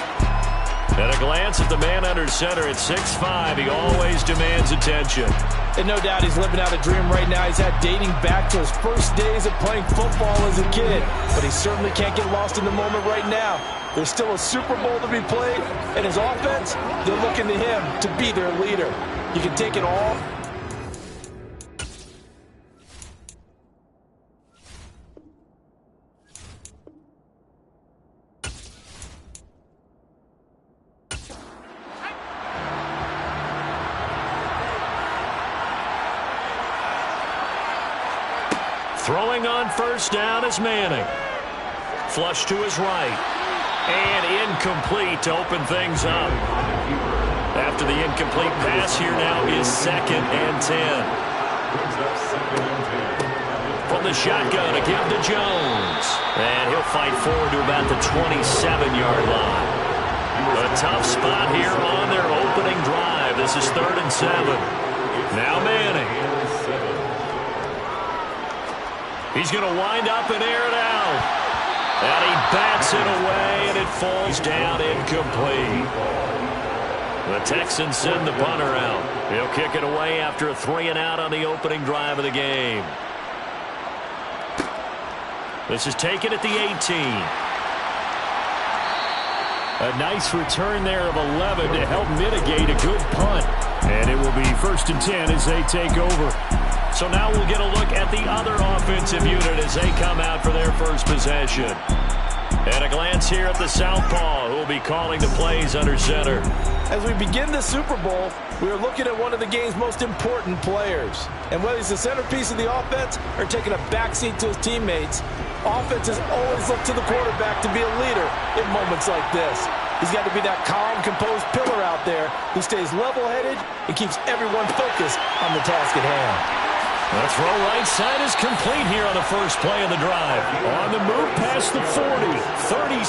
At a glance at the man under center at 6'5", he always demands attention. And no doubt he's living out a dream right now. He's had dating back to his first days of playing football as a kid. But he certainly can't get lost in the moment right now. There's still a Super Bowl to be played. And his offense, they're looking to him to be their leader. He can take it all. Throwing on first down is Manning. Flush to his right. And incomplete to open things up. After the incomplete pass, here now is 2nd and 10. From the shotgun, a give to Jones. And he'll fight forward to about the 27-yard line. A tough spot here on their opening drive. This is 3rd and 7. Now Manning. He's going to wind up and air it out. And he bats it away, and it falls down incomplete. The Texans send the punter out. He'll kick it away after a 3-and-out on the opening drive of the game. This is taken at the 18. A nice return there of 11 to help mitigate a good punt. And it will be 1st and 10 as they take over. So now we'll get a look at the other offensive unit as they come out for their first possession. And a glance here at the southpaw, who will be calling the plays under center. As we begin the Super Bowl, we are looking at one of the game's most important players. And whether he's the centerpiece of the offense or taking a backseat to his teammates, offenses always look to the quarterback to be a leader in moments like this. He's got to be that calm, composed pillar out there who stays level-headed and keeps everyone focused on the task at hand. The throw right side is complete here on the first play of the drive. On the move past the 40. 36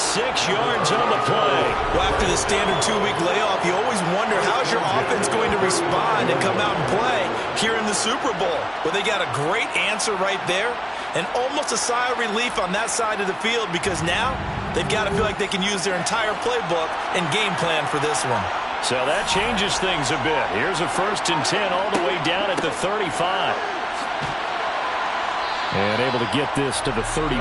yards on the play. Well, after the standard 2-week layoff, you always wonder how's your offense going to respond and come out and play here in the Super Bowl. Well, they got a great answer right there and almost a sigh of relief on that side of the field because now they've got to feel like they can use their entire playbook and game plan for this one. So that changes things a bit. Here's a 1st and 10 all the way down at the 35. And able to get this to the 31.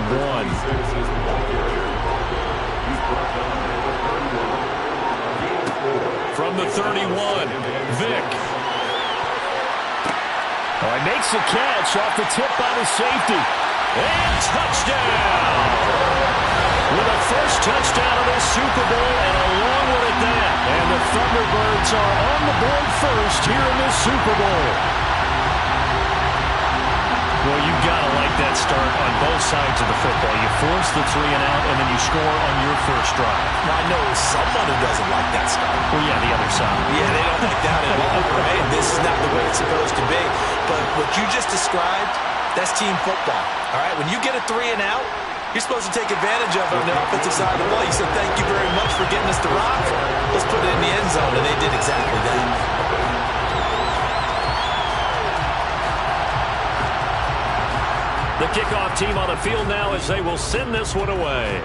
From the 31, Vick. Oh, he makes the catch off the tip by the safety. And touchdown! With a first touchdown of this Super Bowl and a long one at that. And the Thunderbirds are on the board first here in this Super Bowl. Well, you've got to like that start on both sides of the football. You force the 3-and-out, and then you score on your first drive. Now, I know someone who doesn't like that start. Well, yeah, the other side. Yeah, they don't like that at all, right? This is not the way it's supposed to be. But what you just described, that's team football, all right? When you get a 3-and-out, you're supposed to take advantage of it on the offensive side of the ball. You said, thank you very much for getting us the rock. Let's put it in the end zone, and they did exactly that. The kickoff team on the field now as they will send this one away.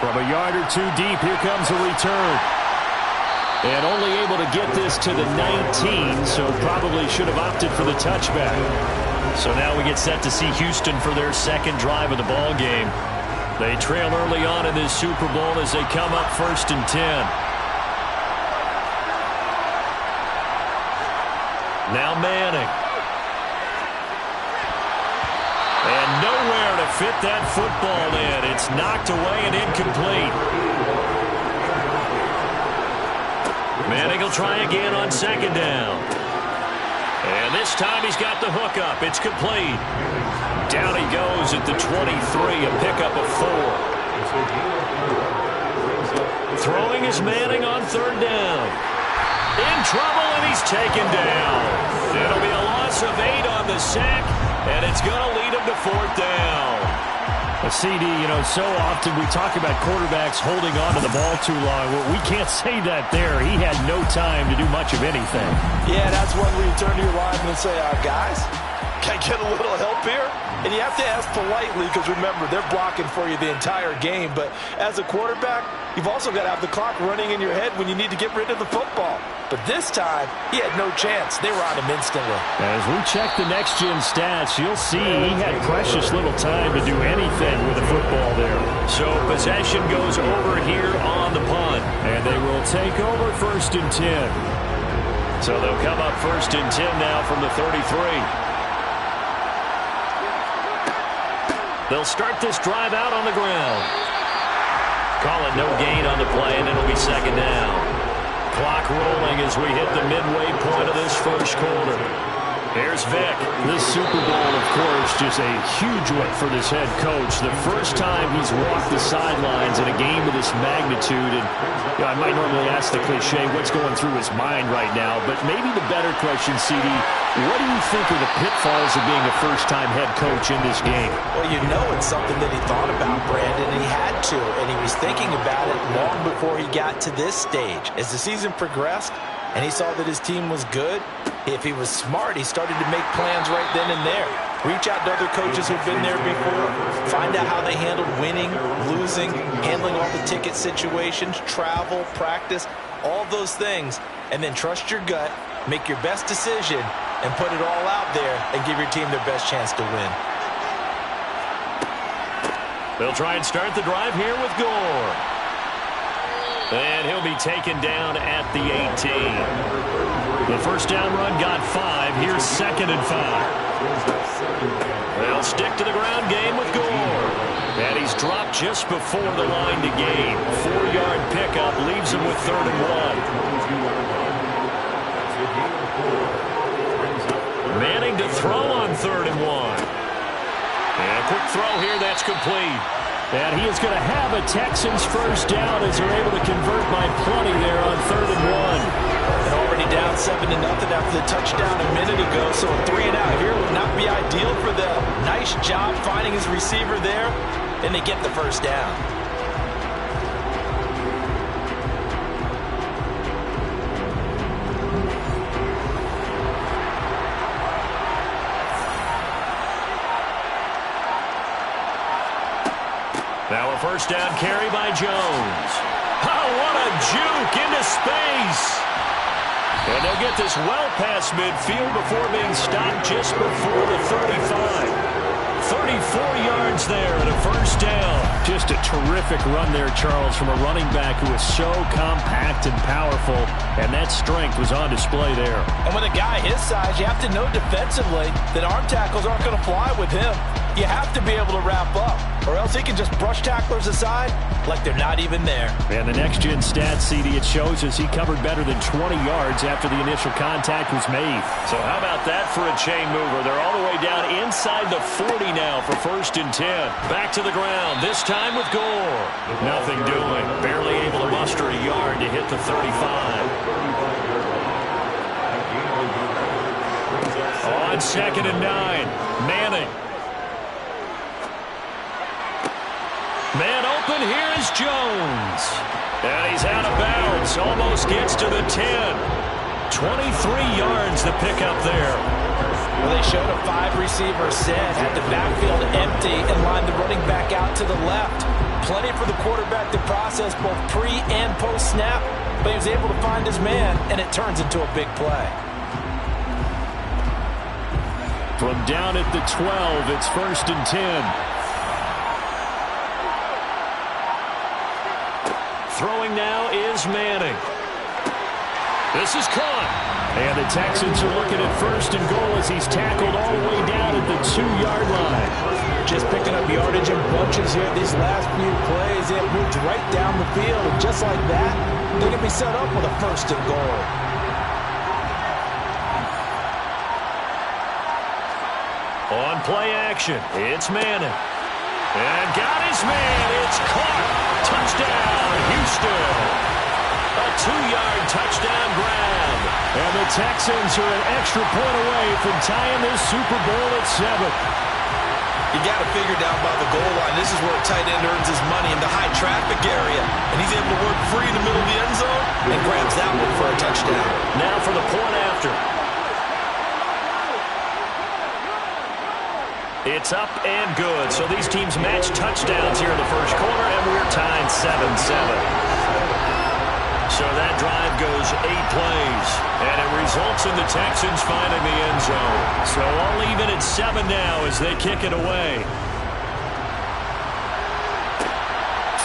From a yard or two deep, here comes a return. And only able to get this to the 19, so probably should have opted for the touchback. So now we get set to see Houston for their second drive of the ball game. They trail early on in this Super Bowl as they come up 1st and 10. Now Manning. And nowhere to fit that football in. It's knocked away and incomplete. Manning will try again on second down. And this time he's got the hook up. It's complete. Down he goes at the 23, a pickup of 4. Throwing is Manning on third down. In trouble, and he's taken down. It'll be a loss of 8 on the sack, and it's going to lead him to fourth down. A CD, so often we talk about quarterbacks holding on to the ball too long. Well, we can't say that there. He had no time to do much of anything. Yeah, that's when you turn to your lineman and say, guys, can I get a little help here? And you have to ask politely because, remember, they're blocking for you the entire game. But as a quarterback, you've also got to have the clock running in your head when you need to get rid of the football. But this time, he had no chance. They were on him instantly. As we check the next-gen stats, you'll see he had precious little time to do anything with the football there. So possession goes over here on the punt. And they will take over first and 10. So they'll come up first and 10 now from the 33. They'll start this drive out on the ground. Call it no gain on the play, and it'll be second down. Clock rolling as we hit the midway point of this first quarter. Here's Vic. This Super Bowl, of course, just a huge one for this head coach. The first time he's walked the sidelines in a game of this magnitude. And I might normally ask the cliche, what's going through his mind right now? But maybe the better question, CD, what do you think are the pitfalls of being a first-time head coach in this game? Well, it's something that he thought about, Brandon, and he had to. And he was thinking about it long before he got to this stage. As the season progressed, and he saw that his team was good, if he was smart, he started to make plans right then and there. Reach out to other coaches who've been there before. Find out how they handled winning, losing, handling all the ticket situations, travel, practice, all those things. And then trust your gut, make your best decision, and put it all out there and give your team their best chance to win. They'll try and start the drive here with Gore. And he'll be taken down at the 18. The first down run got 5. Here's second and 5. They'll stick to the ground game with Gore. And he's dropped just before the line to gain. 4-yard pickup leaves him with third and 1. Manning to throw on third and 1. And a quick throw here, that's complete. And he is going to have a Texans first down as they're able to convert by plenty there on third and 1. And already down 7-0 after the touchdown a minute ago, so a 3-and-out here would not be ideal for them. Nice job finding his receiver there, and they get the first down. Now a first down carry by Jones. Oh, what a juke into space. And they'll get this well past midfield before being stopped just before the 35. 34 yards there and a first down. Just a terrific run there, Charles, from a running back who is so compact and powerful, and that strength was on display there. And with a guy his size, you have to know defensively that arm tackles aren't going to fly with him. You have to be able to wrap up, or else he can just brush tacklers aside like they're not even there. And the next-gen stat, CD, it shows us he covered better than 20 yards after the initial contact was made. So how about that for a chain mover? They're all the way down inside the 40 now for first and 10. Back to the ground, this time with Gore. Nothing doing. Barely able to muster a yard to hit the 35. On second and 9, Manning. Man open, here is Jones. And he's out of bounds, almost gets to the 10. 23 yards to pick up there. Well, they showed a 5-receiver set, had the backfield empty, and lined the running back out to the left. Plenty for the quarterback to process both pre- and post-snap, but he was able to find his man, and it turns into a big play. From down at the 12, it's first and 10. Throwing now is Manning. This is caught. And the Texans are looking at 1st and goal as he's tackled all the way down at the 2-yard line. Just picking up yardage in bunches here these last few plays. It moved right down the field, and just like that, they can be set up with a 1st and goal. On play action, it's Manning. And got his man. It's caught. Touchdown, Houston. A 2-yard touchdown grab. And the Texans are an extra point away from tying this Super Bowl at 7. You got to figure down by the goal line. This is where a tight end earns his money in the high traffic area. And he's able to work free in the middle of the end zone and grabs that one for a touchdown. Now for the point after. It's up and good. So these teams match touchdowns here in the first quarter, and we're tied 7-7. So that drive goes 8 plays, and it results in the Texans finding the end zone. So all even at 7 now as they kick it away.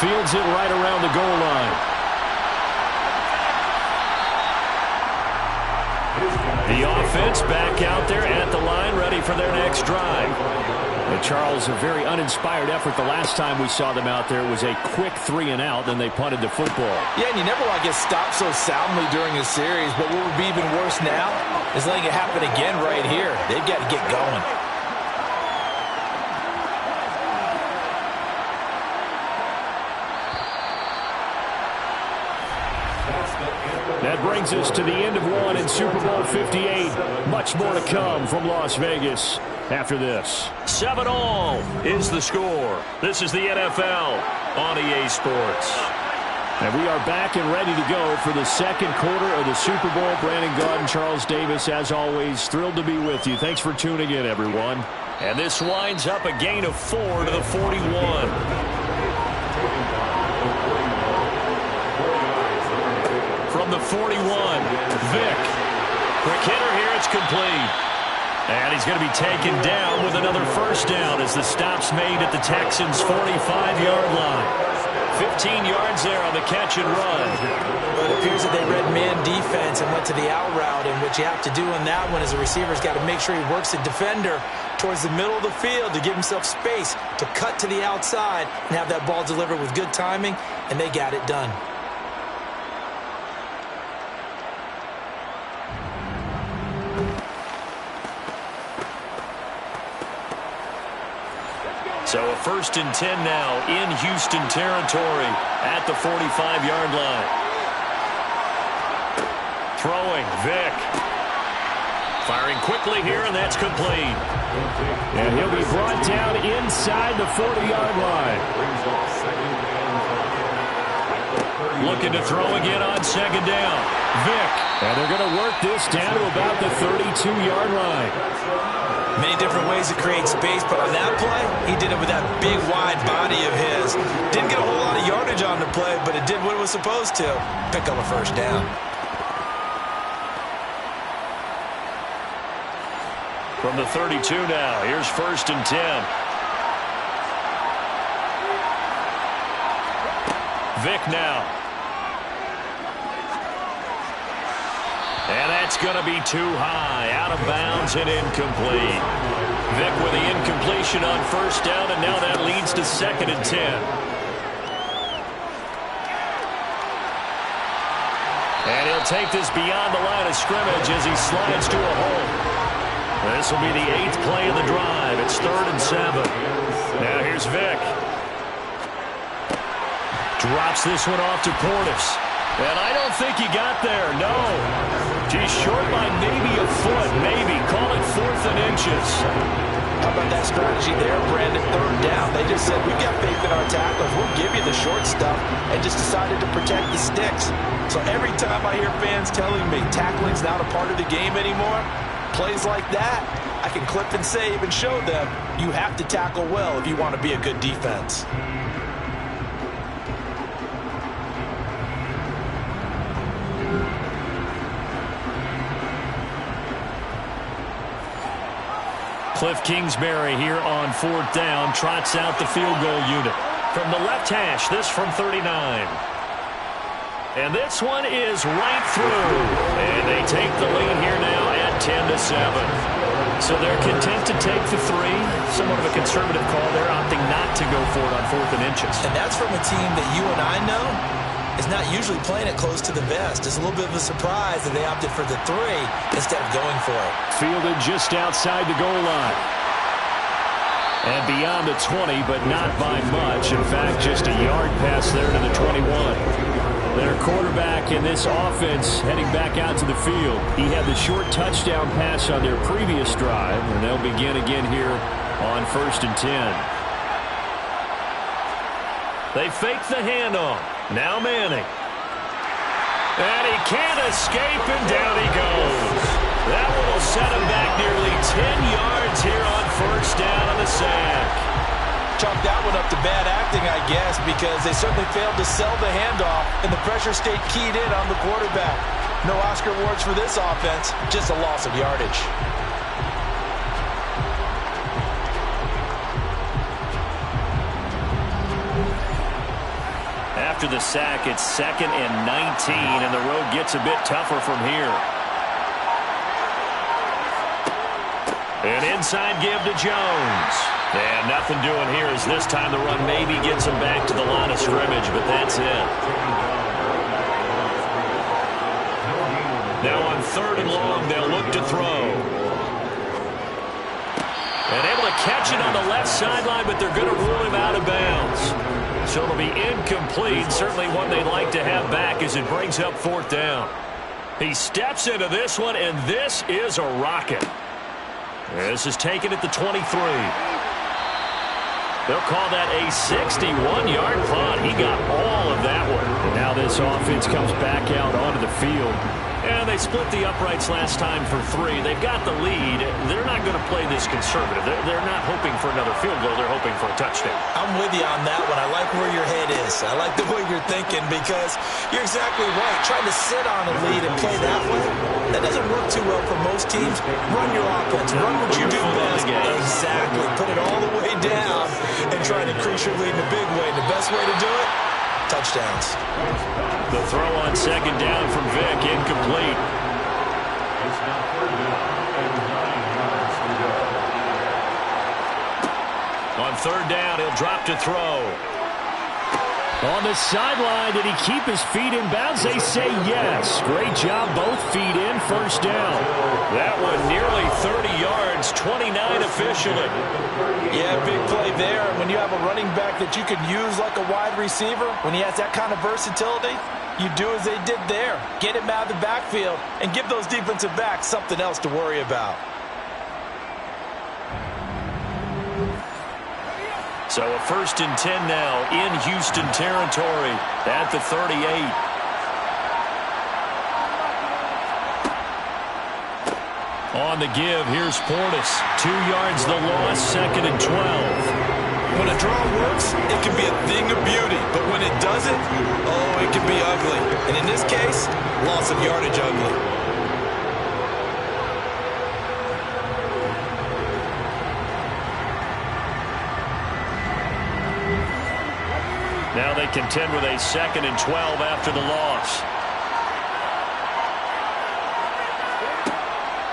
Fields it right around the goal line. The offense back out there at the line, ready for their next drive. And Charles, a very uninspired effort the last time we saw them out there. It was a quick 3-and-out, then they punted the football. Yeah, and you never want to get stopped so soundly during a series, but what would be even worse now is letting it happen again right here. They've got to get going. That brings us to the end of one in Super Bowl 58. Much more to come from Las Vegas after this. 7-all is the score. This is the NFL on EA Sports. And we are back and ready to go for the second quarter of the Super Bowl. Brandon Gaudin, Charles Davis, as always, thrilled to be with you. Thanks for tuning in, everyone. And this winds up a gain of 4 to the 41. From the 41, Vick. Quick hitter here, it's complete. And he's going to be taken down with another first down as the stop's made at the Texans' 45-yard line. 15 yards there on the catch and run. But it appears that they read man defense and went to the out route, and what you have to do in that one is the receiver's got to make sure he works the defender towards the middle of the field to give himself space to cut to the outside and have that ball delivered with good timing, and they got it done. So a 1st and 10 now in Houston territory at the 45-yard line. Throwing, Vick. Firing quickly here, and that's complete. And he'll be brought down inside the 40-yard line. Looking to throw again on 2nd down. Vick. And they're going to work this down to about the 32-yard line. Many different ways to create space, but on that play, he did it with that big, wide body of his. Didn't get a whole lot of yardage on the play, but it did what it was supposed to. Pick up a first down. From the 32 now, here's 1st and 10. Vick now. And that's going to be too high, out of bounds and incomplete. Vick with the incompletion on 1st down, and now that leads to 2nd and 10. And he'll take this beyond the line of scrimmage as he slides to a hole. This will be the 8th play of the drive. It's 3rd and 7. Now here's Vick. Drops this one off to Portis. And I don't think he got there, no. He's short by maybe a foot, maybe. Call it 4th and inches. How about that strategy there, Brandon? 3rd down. They just said, we've got faith in our tackles. We'll give you the short stuff, and just decided to protect the sticks. So every time I hear fans telling me tackling's not a part of the game anymore, plays like that, I can clip and save and show them you have to tackle well if you want to be a good defense. Cliff Kingsbury here on 4th down, trots out the field goal unit. From the left hash, this from 39. And this one is right through. And they take the lead here now at 10-7. So they're content to take the three. Somewhat of a conservative call. They're opting not to go for it on 4th and inches. And that's from a team that you and I know is not usually playing it close to the vest. It's a little bit of a surprise that they opted for the 3 instead of going for it. Fielded just outside the goal line. And beyond the 20, but not by much. In fact, just a yard pass there to the 21. Their quarterback in this offense heading back out to the field. He had the short touchdown pass on their previous drive, and they'll begin again here on 1st and 10. They fake the handoff. Now Manning. And he can't escape, and down he goes. That one will set him back nearly 10 yards here on 1st down on the sack. Chalk that one up to bad acting, I guess, because they certainly failed to sell the handoff, and the pressure stayed keyed in on the quarterback. No Oscar awards for this offense, just a loss of yardage. After the sack, it's 2nd and 19, and the road gets a bit tougher from here. An inside give to Jones. And nothing doing here as this time the run maybe gets him back to the line of scrimmage, but that's it. Now on 3rd and long, they'll look to throw. And able to catch it on the left sideline, but they're going to rule him out of bounds. So it'll be incomplete. Certainly one they'd like to have back as it brings up 4th down. He steps into this one, and this is a rocket. This is taken at the 23. They'll call that a 61-yard punt. He got all of that one. And now this offense comes back out onto the field. And they split the uprights last time for 3. They've got the lead. They're not going to play this conservative. They're not hoping for another field goal. They're hoping for a touchdown. I'm with you on that one. I like where your head is. I like the way you're thinking because you're exactly right. Trying to sit on a lead and play that way, that doesn't work too well for most teams. Run your offense. Run what you do best. Exactly. Put it all the way down and try to increase your lead in a big way. The best way to do it, touchdowns. The throw on 2nd down from Vick, incomplete. On 3rd down, he'll drop to throw. On the sideline, did he keep his feet in bounds? They say yes. Great job, both feet in, 1st down. That one nearly 30 yards, 29 officially. Yeah, big play there. And when you have a running back that you can use like a wide receiver, when he has that kind of versatility, you do as they did there. Get him out of the backfield and give those defensive backs something else to worry about. So a 1st and 10 now in Houston territory at the 38. On the give, here's Portis. 2 yards the loss, 2nd and 12. When a draw works, it can be a thing of beauty. But when it doesn't, oh, it can be ugly. And in this case, loss of yardage ugly. Now they contend with a 2nd and 12 after the loss.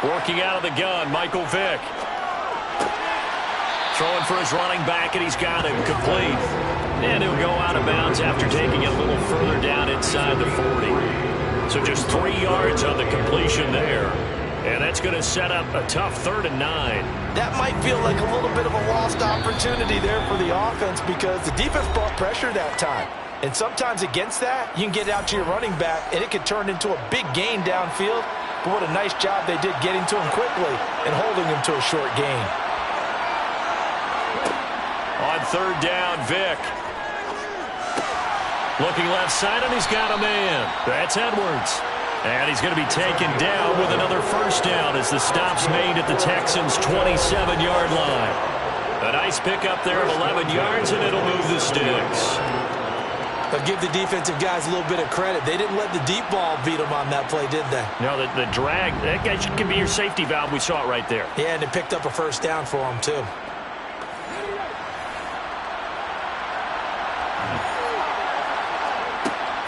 Working out of the gun, Michael Vick. Throwing for his running back, and he's got him complete. And he'll go out of bounds after taking it a little further down inside the 40. So just 3 yards on the completion there. And that's going to set up a tough 3rd and 9. That might feel like a little bit of a lost opportunity there for the offense because the defense brought pressure that time. And sometimes against that, you can get out to your running back, and it could turn into a big gain downfield. But what a nice job they did getting to him quickly and holding him to a short gain. On 3rd down, Vick. Looking left side, and he's got a man. That's Edwards. And he's going to be taken down with another 1st down as the stop's made at the Texans' 27-yard line. A nice pickup there of 11 yards, and it'll move the sticks. But give the defensive guys a little bit of credit. They didn't let the deep ball beat them on that play, did they? No, the drag, that guy can be your safety valve. We saw it right there. Yeah, and it picked up a 1st down for him, too.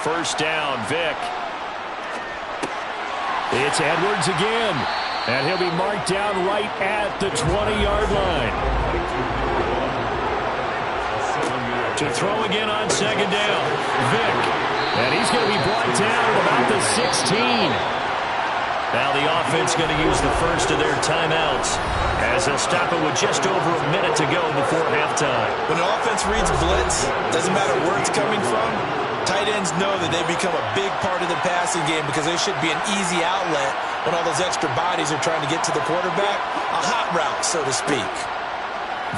first down. Vick. It's Edwards again. And he'll be marked down right at the 20-yard line. To throw again on second down. Vick. And he's going to be brought down at about the 16. Now the offense going to use the first of their timeouts as they'll stop it with just over a minute to go before halftime. When the offense reads blitz, doesn't matter where it's coming from, tight ends know that they become a big part of the passing game because they should be an easy outlet when all those extra bodies are trying to get to the quarterback. A hot route, so to speak.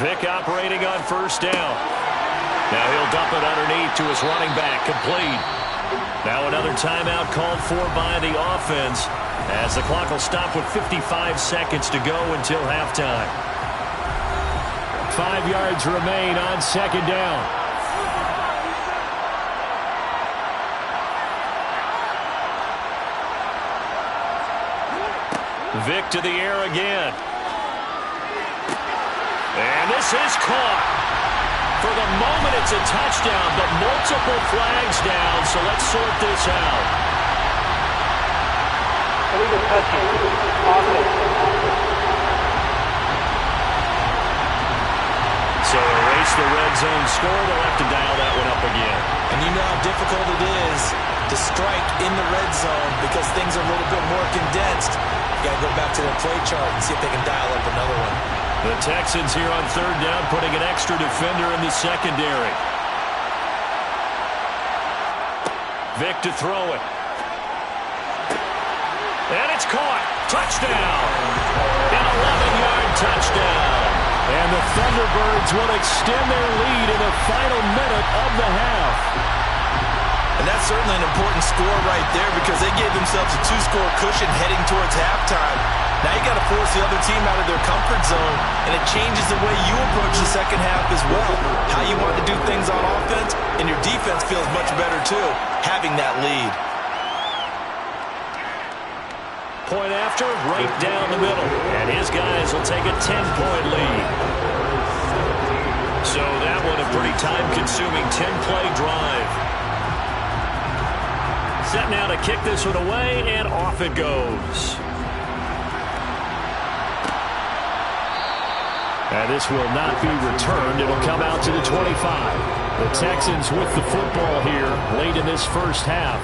Vick operating on first down. Now he'll dump it underneath to his running back, complete. Now another timeout called for by the offense as the clock will stop with 55 seconds to go until halftime. 5 yards remain on second down. Vick to the air again. And this is caught. For the moment, it's a touchdown, but multiple flags down, so let's sort this out. Illegal touching. Offense. So erase the red zone score. They'll have to dial that one up again. And you know how difficult it is to strike in the red zone because things are a little bit more condensed. You got to go back to their play chart and see if they can dial up another one. The Texans here on third down putting an extra defender in the secondary. Vick to throw it. And it's caught. Touchdown. An 11-yard touchdown. And the Thunderbirds will extend their lead in the final minute of the half. And that's certainly an important score right there because they gave themselves a 2-score cushion heading towards halftime. Now you got to force the other team out of their comfort zone, and it changes the way you approach the second half as well. How you want to do things on offense, and your defense feels much better too, having that lead. Point after, right down the middle. And his guys will take a 10-point lead. So that one a pretty time-consuming 10-play drive. Set now to kick this one away, and off it goes. And this will not be returned. It'll come out to the 25. The Texans with the football here late in this first half.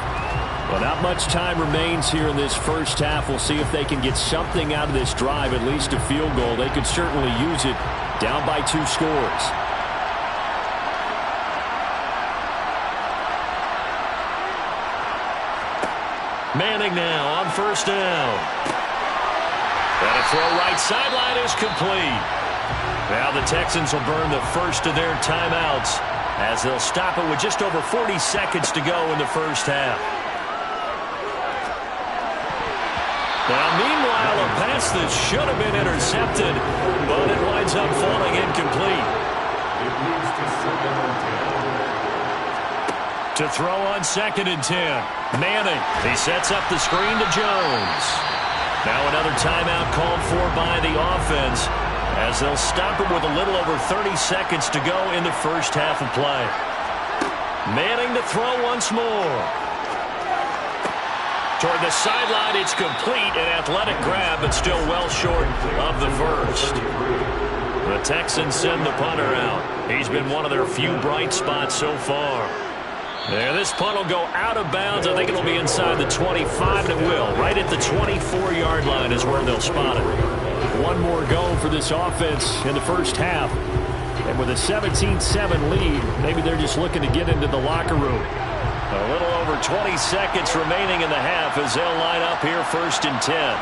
Well, not much time remains here in this first half. We'll see if they can get something out of this drive, at least a field goal. They could certainly use it down by 2 scores. Manning now on first down. And a throw right sideline is complete. Now the Texans will burn the first of their timeouts as they'll stop it with just over 40 seconds to go in the first half. Now, meanwhile, a pass that should have been intercepted, but it winds up falling incomplete. To throw on 2nd and 10. Manning, he sets up the screen to Jones. Now another timeout called for by the offense as they'll stop it with a little over 30 seconds to go in the first half of play. Manning to throw once more. Toward the sideline, it's complete, an athletic grab, but still well short of the first. The Texans send the punter out. He's been one of their few bright spots so far. Yeah, this punt will go out of bounds. I think it'll be inside the 25, and it will. Right at the 24-yard line is where they'll spot it. One more go for this offense in the first half. And with a 17-7 lead, maybe they're just looking to get into the locker room. A little over 20 seconds remaining in the half as they'll line up here 1st and 10.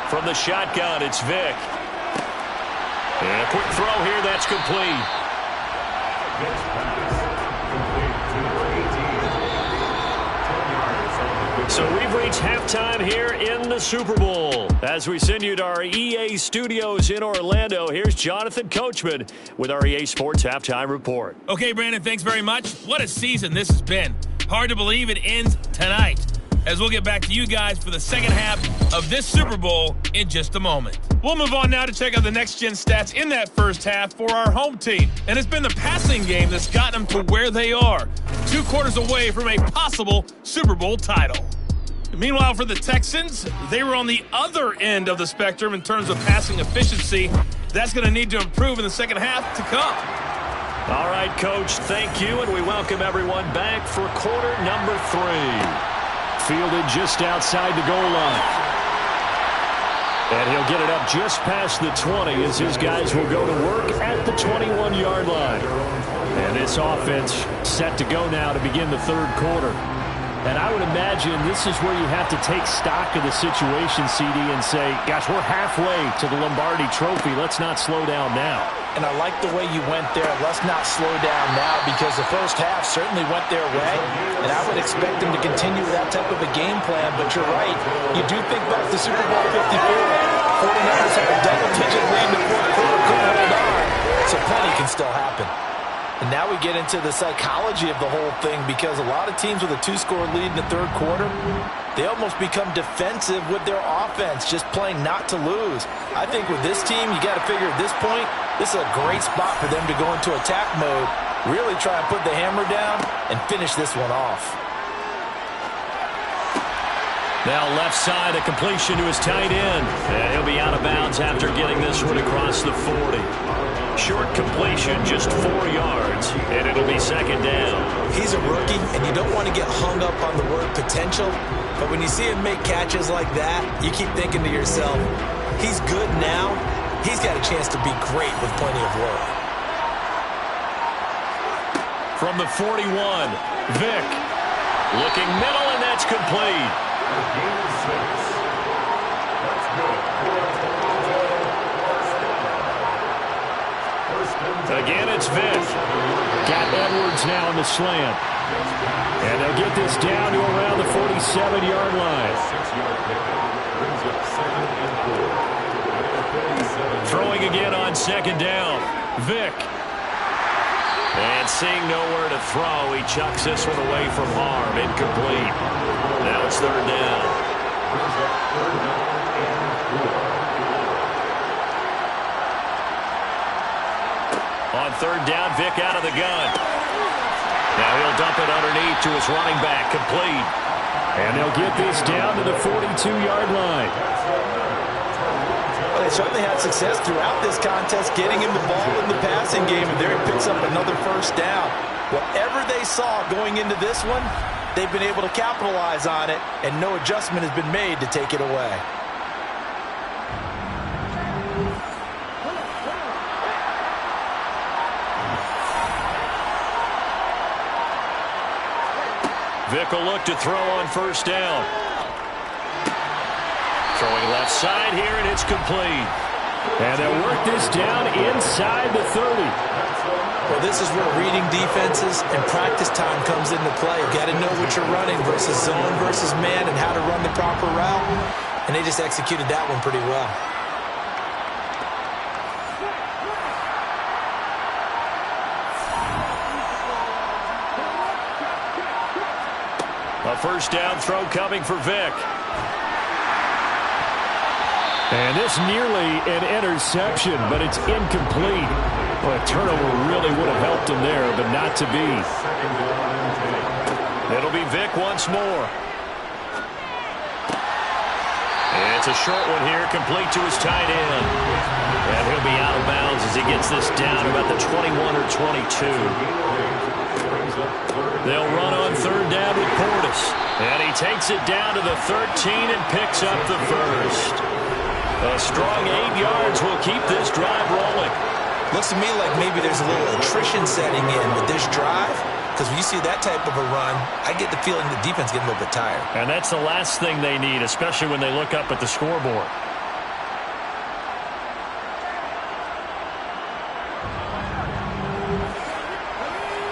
From the shotgun, it's Vick. And a quick throw here, that's complete. So we've reached halftime here in the Super Bowl. As we send you to our EA studios in Orlando, here's Jonathan Coachman with our EA Sports Halftime Report. Okay, Brandon, thanks very much. What a season this has been. Hard to believe it ends tonight, as we'll get back to you guys for the second half of this Super Bowl in just a moment. We'll move on now to check out the next-gen stats in that first half for our home team. And it's been the passing game that's gotten them to where they are. 2 quarters away from a possible Super Bowl title. Meanwhile, for the Texans, they were on the other end of the spectrum in terms of passing efficiency. That's going to need to improve in the second half to come. All right, Coach, thank you, and we welcome everyone back for quarter number 3. Fielded just outside the goal line. And he'll get it up just past the 20 as his guys will go to work at the 21-yard line. And this offense set to go now to begin the third quarter. And I would imagine this is where you have to take stock of the situation, CD, and say, gosh, we're halfway to the Lombardi Trophy. Let's not slow down now. And I like the way you went there. Let's not slow down now, because the first half certainly went their way. And I would expect them to continue that type of a game plan. But you're right. You do think back to Super Bowl 54. 49ers have a double-digit lead in the fourth quarter. Couldn't hold on. So plenty can still happen. And now we get into the psychology of the whole thing, because a lot of teams with a 2-score lead in the third quarter, they almost become defensive with their offense, just playing not to lose. I think with this team, you got to figure at this point, this is a great spot for them to go into attack mode, really try and put the hammer down and finish this one off. Now left side, a completion to his tight end. And he'll be out of bounds after getting this one across the 40. Short completion, just 4 yards, and it'll be second down. He's a rookie, and you don't want to get hung up on the word potential, but when you see him make catches like that, you keep thinking to yourself, he's good now. He's got a chance to be great with plenty of work. From the 41, Vick. Looking middle, and that's complete. Again, it's Vick. Got Edwards now in the slant. And they'll get this down to around the 47-yard line. Throwing again on second down. Vick. And seeing nowhere to throw, he chucks this one away from harm. Incomplete. Now it's third down. On third down, Vick out of the gun. Now he'll dump it underneath to his running back, complete. And they'll get this down to the 42-yard line. Well, they certainly had success throughout this contest getting him the ball in the passing game, and there he picks up another first down. Whatever they saw going into this one, they've been able to capitalize on it, and no adjustment has been made to take it away. Vick will look to throw on first down. Throwing left side here, and it's complete. And they'll work this down inside the 30. Well, this is where reading defenses and practice time comes into play. You've got to know what you're running versus zone versus man and how to run the proper route. And they just executed that one pretty well. A first down throw coming for Vick. And this nearly an interception, but it's incomplete. Well, a turnover really would have helped him there, but not to be. It'll be Vick once more. And it's a short one here, complete to his tight end. And he'll be out of bounds as he gets this down about the 21 or 22. They'll run on third down with Portis. And he takes it down to the 13 and picks up the first. A strong 8 yards will keep this drive rolling. Looks to me like maybe there's a little attrition setting in with this drive, because when you see that type of a run, I get the feeling the defense getting a little bit tired. And that's the last thing they need, especially when they look up at the scoreboard.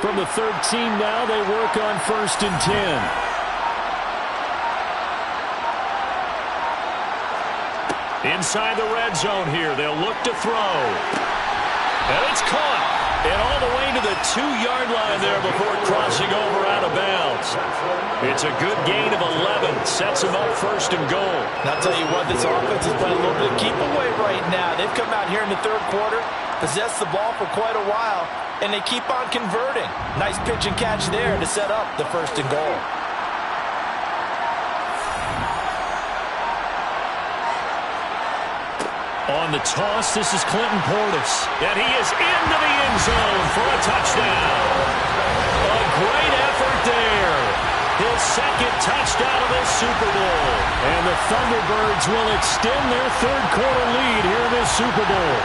From the 13 now, they work on first and 10. Inside the red zone here, they'll look to throw. And it's caught. And all the way to the 2-yard line there before crossing over out of bounds. It's a good gain of 11. Sets them up 1st and goal. And I'll tell you what, this offense is playing a little bit of keep away right now. They've come out here in the 3rd quarter, possessed the ball for quite a while, and they keep on converting. Nice pitch and catch there to set up the 1st and goal. On the toss, this is Clinton Portis. And he is into the end zone for a touchdown. A great effort there. His 2nd touchdown of this Super Bowl. And the Thunderbirds will extend their 3rd quarter lead here in this Super Bowl.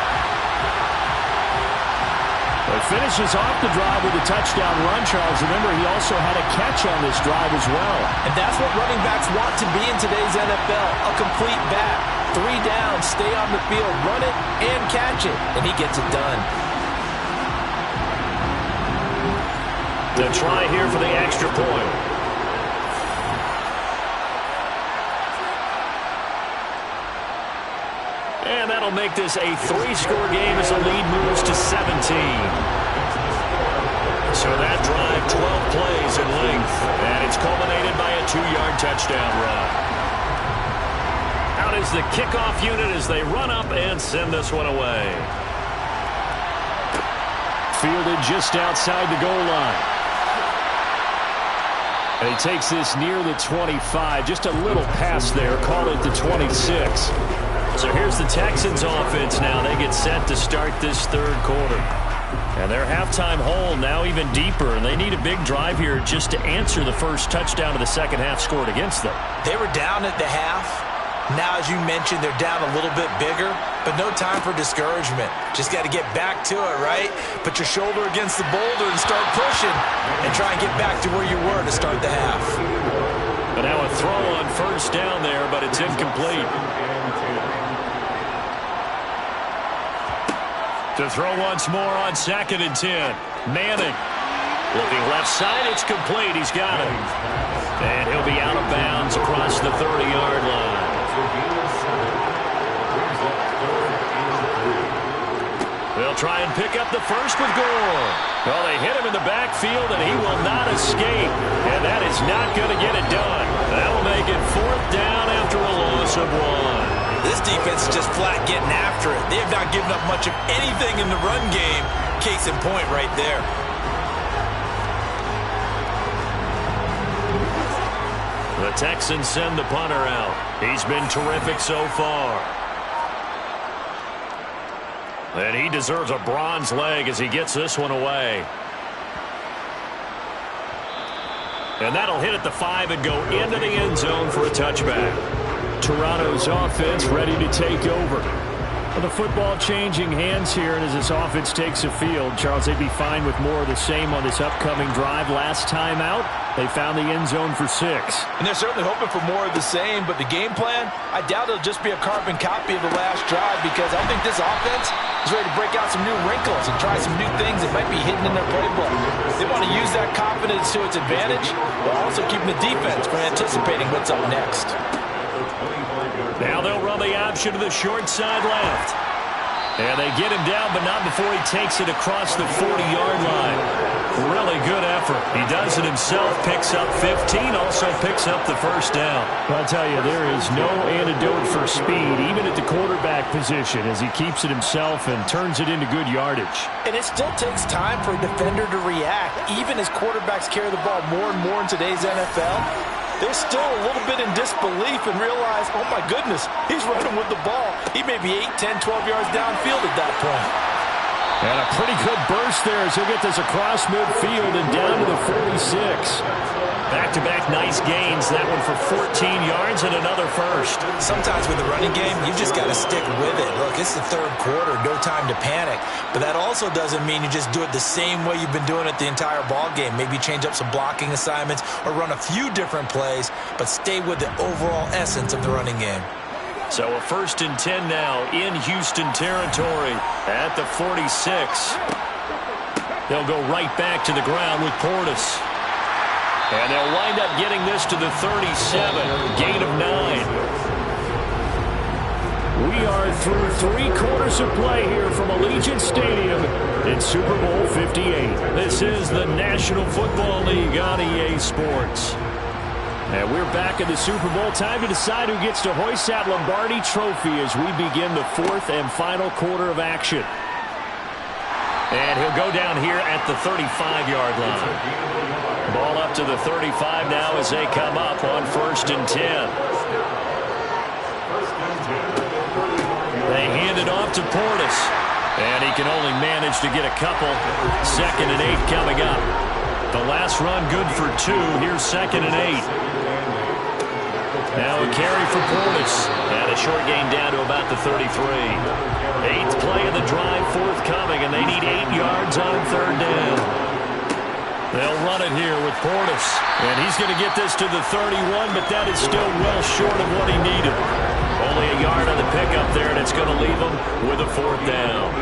It finishes off the drive with a touchdown run, Charles. Remember, he also had a catch on this drive as well. And that's what running backs want to be in today's NFL, a complete back. 3 down, stay on the field, run it, and catch it. And he gets it done. The try here for the extra point. And that'll make this a 3-score game as the lead moves to 17. So that drive, 12 plays in length. And it's culminated by a 2-yard touchdown run. Out is the kickoff unit as they run up and send this one away. Fielded just outside the goal line. And he takes this near the 25. Just a little pass there. Call it the 26. So here's the Texans offense now. They get set to start this 3rd quarter. And their halftime hole now even deeper. And they need a big drive here just to answer the first touchdown of the 2nd half scored against them. They were down at the half. Now, as you mentioned, they're down a little bit bigger, but no time for discouragement. Just got to get back to it, right? Put your shoulder against the boulder and start pushing and try and get back to where you were to start the half. But now a throw on 1st down there, but it's incomplete. To throw once more on 2nd and 10. Manning. Looking left side, it's complete. He's got it. And he'll be out of bounds across the 30-yard line. They'll try and pick up the 1st with Gore. Well, they hit him in the backfield, and he will not escape. And that is not going to get it done. That'll make it 4th down after a loss of 1. This defense is just flat getting after it. They have not given up much of anything in the run game. Case in point right there. The Texans send the punter out. He's been terrific so far. And he deserves a bronze leg as he gets this one away. And that'll hit at the 5 and go into the end zone for a touchback. Toronto's offense ready to take over. Well, the football changing hands here, and as this offense takes the field, Charles, they'd be fine with more of the same on this upcoming drive. Last time out, they found the end zone for 6. And they're certainly hoping for more of the same, but the game plan, I doubt it'll just be a carbon copy of the last drive, because I think this offense is ready to break out some new wrinkles and try some new things that might be hidden in their playbook. They want to use that confidence to its advantage, while also keeping the defense from anticipating what's up next. Now they'll run the option to the short side left. And they get him down, but not before he takes it across the 40-yard line. Really good effort. He does it himself, picks up 15, also picks up the 1st down. Well, I'll tell you, there is no antidote for speed, even at the quarterback position, as he keeps it himself and turns it into good yardage. And it still takes time for a defender to react, even as quarterbacks carry the ball more and more in today's NFL. They're still a little bit in disbelief and realize, oh my goodness, he's running with the ball. He may be 8, 10, 12 yards downfield at that point. And a pretty good burst there as he'll get this across midfield and down to the 46. Back-to-back nice gains. That one for 14 yards and another 1st. Sometimes with the running game, you just got to stick with it. Look, it's the 3rd quarter, no time to panic. But that also doesn't mean you just do it the same way you've been doing it the entire ball game. Maybe change up some blocking assignments or run a few different plays, but stay with the overall essence of the running game. So a 1st and 10 now in Houston territory at the 46. They'll go right back to the ground with Portis. And they'll wind up getting this to the 37, gain of 9. We are through 3 quarters of play here from Allegiant Stadium in Super Bowl 58. This is the National Football League on EA Sports. And we're back in the Super Bowl. Time to decide who gets to hoist that Lombardi trophy as we begin the 4th and final quarter of action. And he'll go down here at the 35-yard line. Ball up to the 35 now as they come up on 1st and 10. They hand it off to Portis. And he can only manage to get a couple. 2nd and 8 coming up. The last run good for 2. Here's 2nd and 8. Now a carry for Portis. And a short gain down to about the 33. 8th play of the drive forthcoming. And they need 8 yards on 3rd down. They'll run it here with Portis. And he's going to get this to the 31, but that is still well short of what he needed. Only a yard on the pickup there, and it's going to leave him with a 4th down.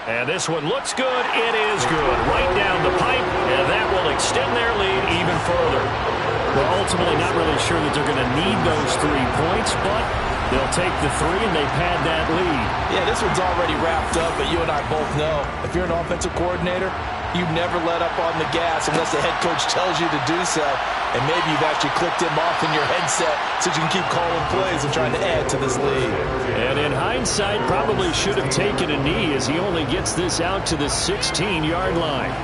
And this one looks good. It is good. Right down the pipe, and that will extend their lead even further. Well, ultimately not really sure that they're going to need those 3 points, but they'll take the 3 and they pad that lead. Yeah, this one's already wrapped up, but you and I both know if you're an offensive coordinator, you never let up on the gas unless the head coach tells you to do so. And maybe you've actually clicked him off in your headset so you can keep calling plays and trying to add to this lead. And in hindsight, probably should have taken a knee as he only gets this out to the 16-yard line.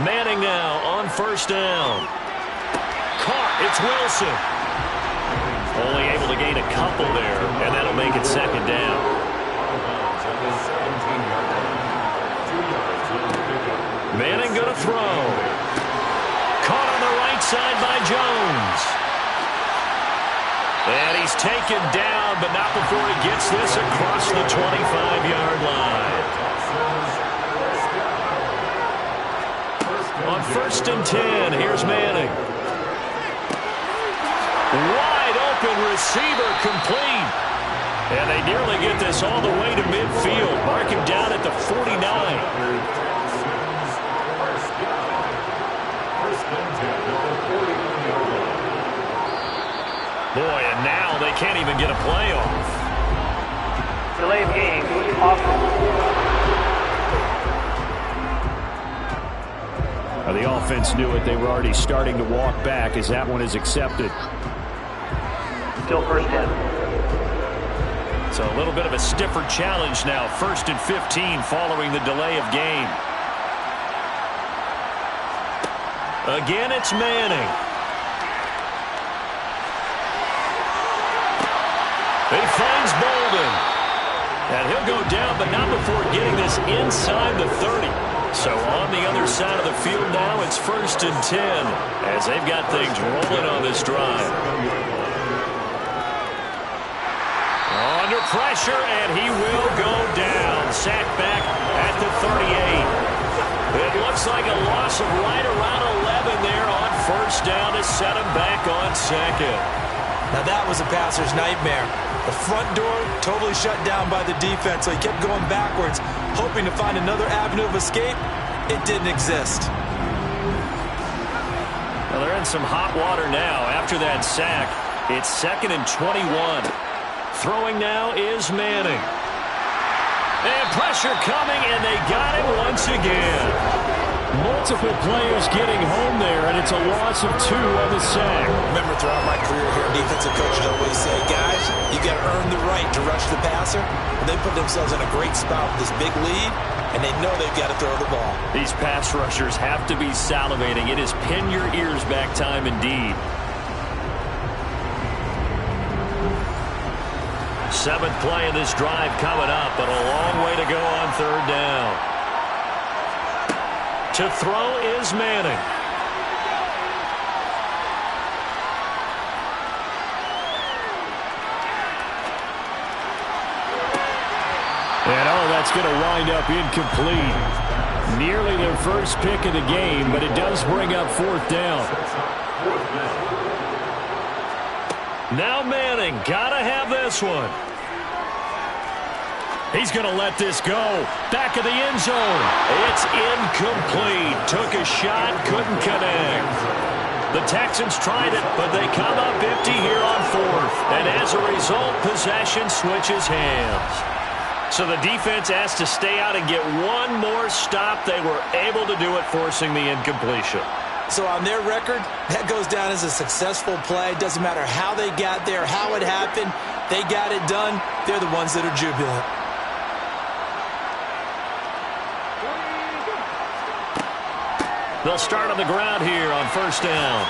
Manning now on 1st down. Caught. It's Wilson. Only able to gain a couple there, and that'll make it 2nd down. Manning going to throw. Caught on the right side by Jones. And he's taken down, but not before he gets this across the 25-yard line. On 1st and 10, here's Manning. Wide open receiver complete. And they nearly get this all the way to midfield. Mark him down at the 49. Boy, and now they can't even get a play off. Delay of game. Offense. The offense knew it. They were already starting to walk back as that one is accepted. Still 1st down. So a little bit of a stiffer challenge now. 1st and 15 following the delay of game. Again, it's Manning. He finds Bolden. And he'll go down, but not before getting this inside the 30. So on the other side of the field now, it's 1st and 10 as they've got things rolling on this drive. Under pressure, and he will go down. Sacked back at the 38. It looks like a loss of right around 11 there on 1st down to set him back on 2nd. Now that was a passer's nightmare. The front door totally shut down by the defense, so he kept going backwards, hoping to find another avenue of escape. It didn't exist. Well, they're in some hot water now after that sack. It's 2nd and 21. Throwing now is Manning. And pressure coming, and they got him once again. Multiple players getting home there, and it's a loss of 2 on the sack. Remember, throughout my career here, defensive coaches always say, guys, you got to earn the right to rush the passer. And they put themselves in a great spot with this big lead, and they know they've got to throw the ball. These pass rushers have to be salivating. It is pin your ears back time indeed. 7th play of this drive coming up, but a long way to go on 3rd down. To throw is Manning. And, oh, that's going to wind up incomplete. Nearly their first pick of the game, but it does bring up fourth down. Now Manning, gotta have this one. He's going to let this go. Back of the end zone. It's incomplete. Took a shot, couldn't connect. The Texans tried it, but they come up empty here on fourth. And as a result, possession switches hands. So the defense has to stay out and get one more stop. They were able to do it, forcing the incompletion. So on their record, that goes down as a successful play. Doesn't matter how they got there, how it happened. They got it done. They're the ones that are jubilant. They'll start on the ground here on first down.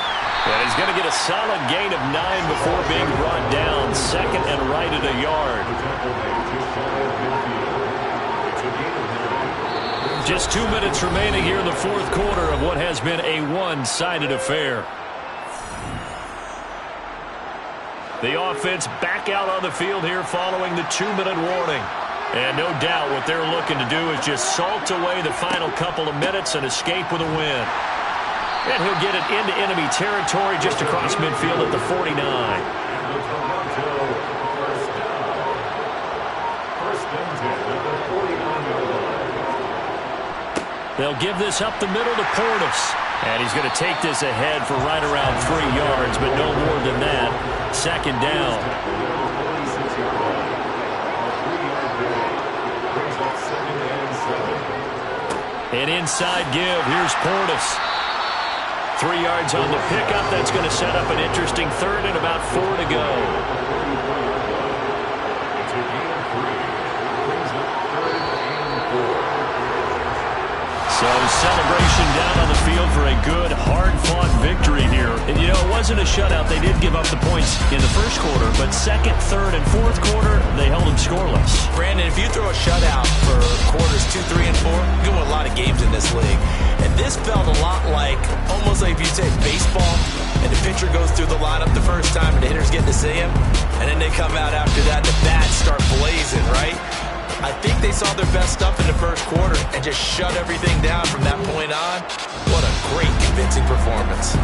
And he's going to get a solid gain of 9 before being brought down. Second and right at a yard. Just 2 minutes remaining here in the fourth quarter of what has been a one-sided affair. The offense back out on the field here following the 2-minute warning. And no doubt what they're looking to do is just salt away the final couple of minutes and escape with a win. And he'll get it into enemy territory just across midfield at the 49. They'll give this up the middle to Portis. And he's going to take this ahead for right around 3 yards, but no more than that. Second down. An inside give. Here's Portis. 3 yards on the pickup. That's going to set up an interesting third and about 4 to go. So celebration down on the field for a good, hard-fought victory here. And, you know, it wasn't a shutout. They did give up the points in the first quarter, but second, third, and fourth quarter, they held them scoreless. Brandon, if you throw a shutout for quarters 2, 3, and 4, you can win a lot of games in this league. And this felt a lot like, almost like if you take baseball, and the pitcher goes through the lineup the first time, and the hitters get to see him, and then they come out after that, the bats start blazing, right? I think they saw their best stuff in the first quarter and just shut everything down from that point on. What a great, convincing performance.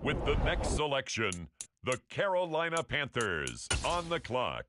with the next selection, the Carolina Panthers on the clock.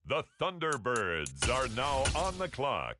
The Thunderbirds are now on the clock.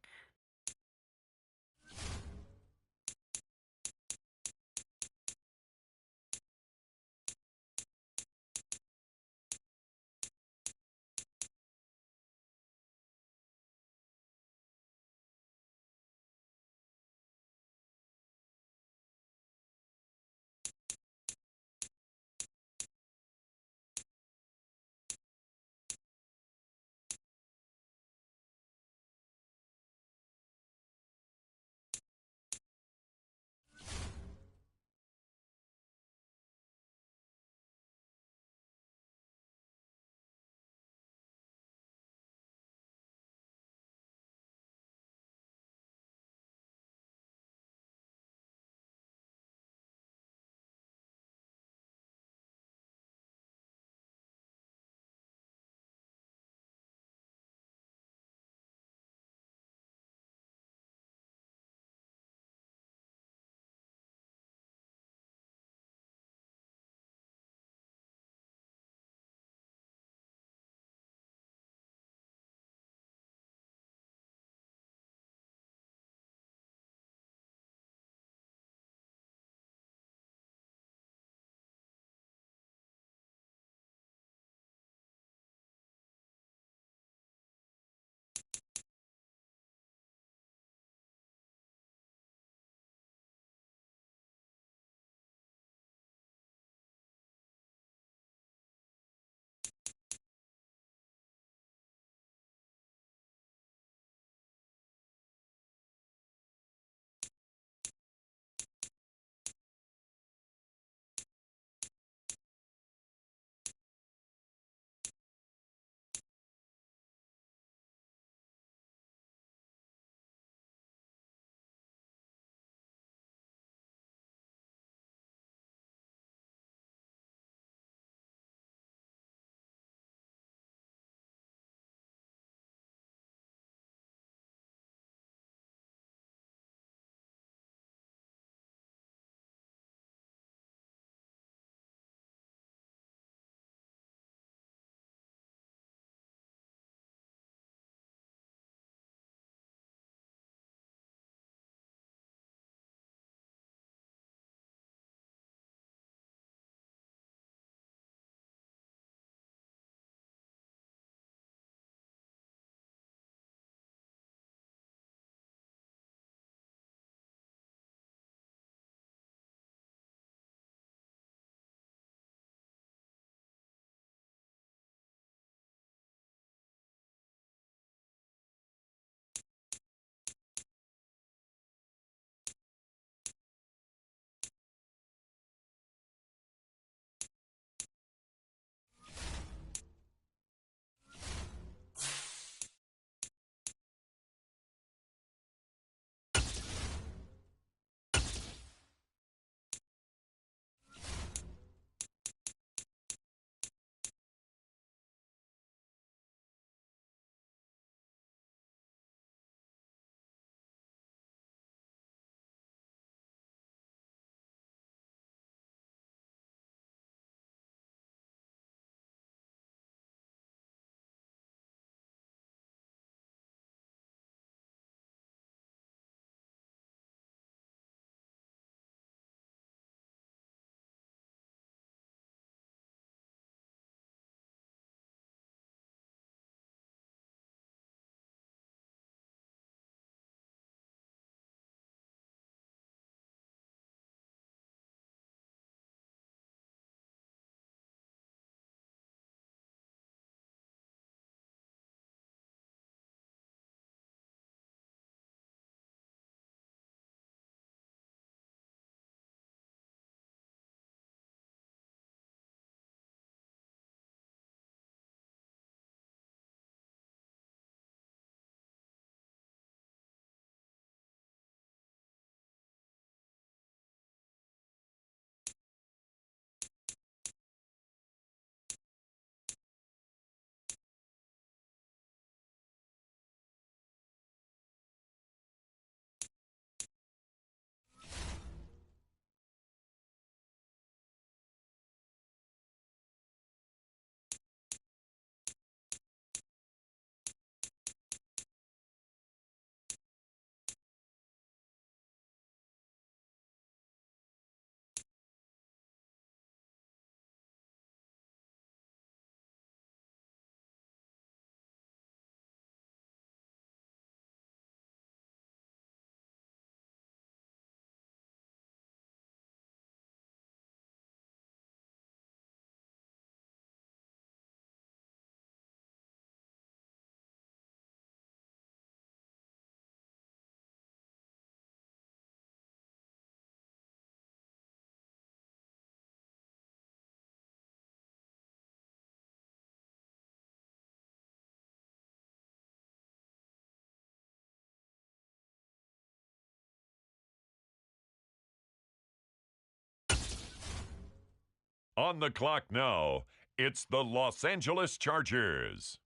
On the clock now, it's the Los Angeles Chargers.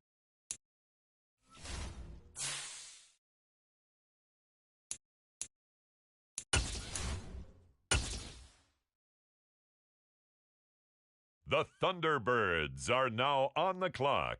The Thunderbirds are now on the clock.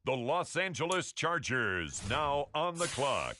The Los Angeles Chargers now on the clock.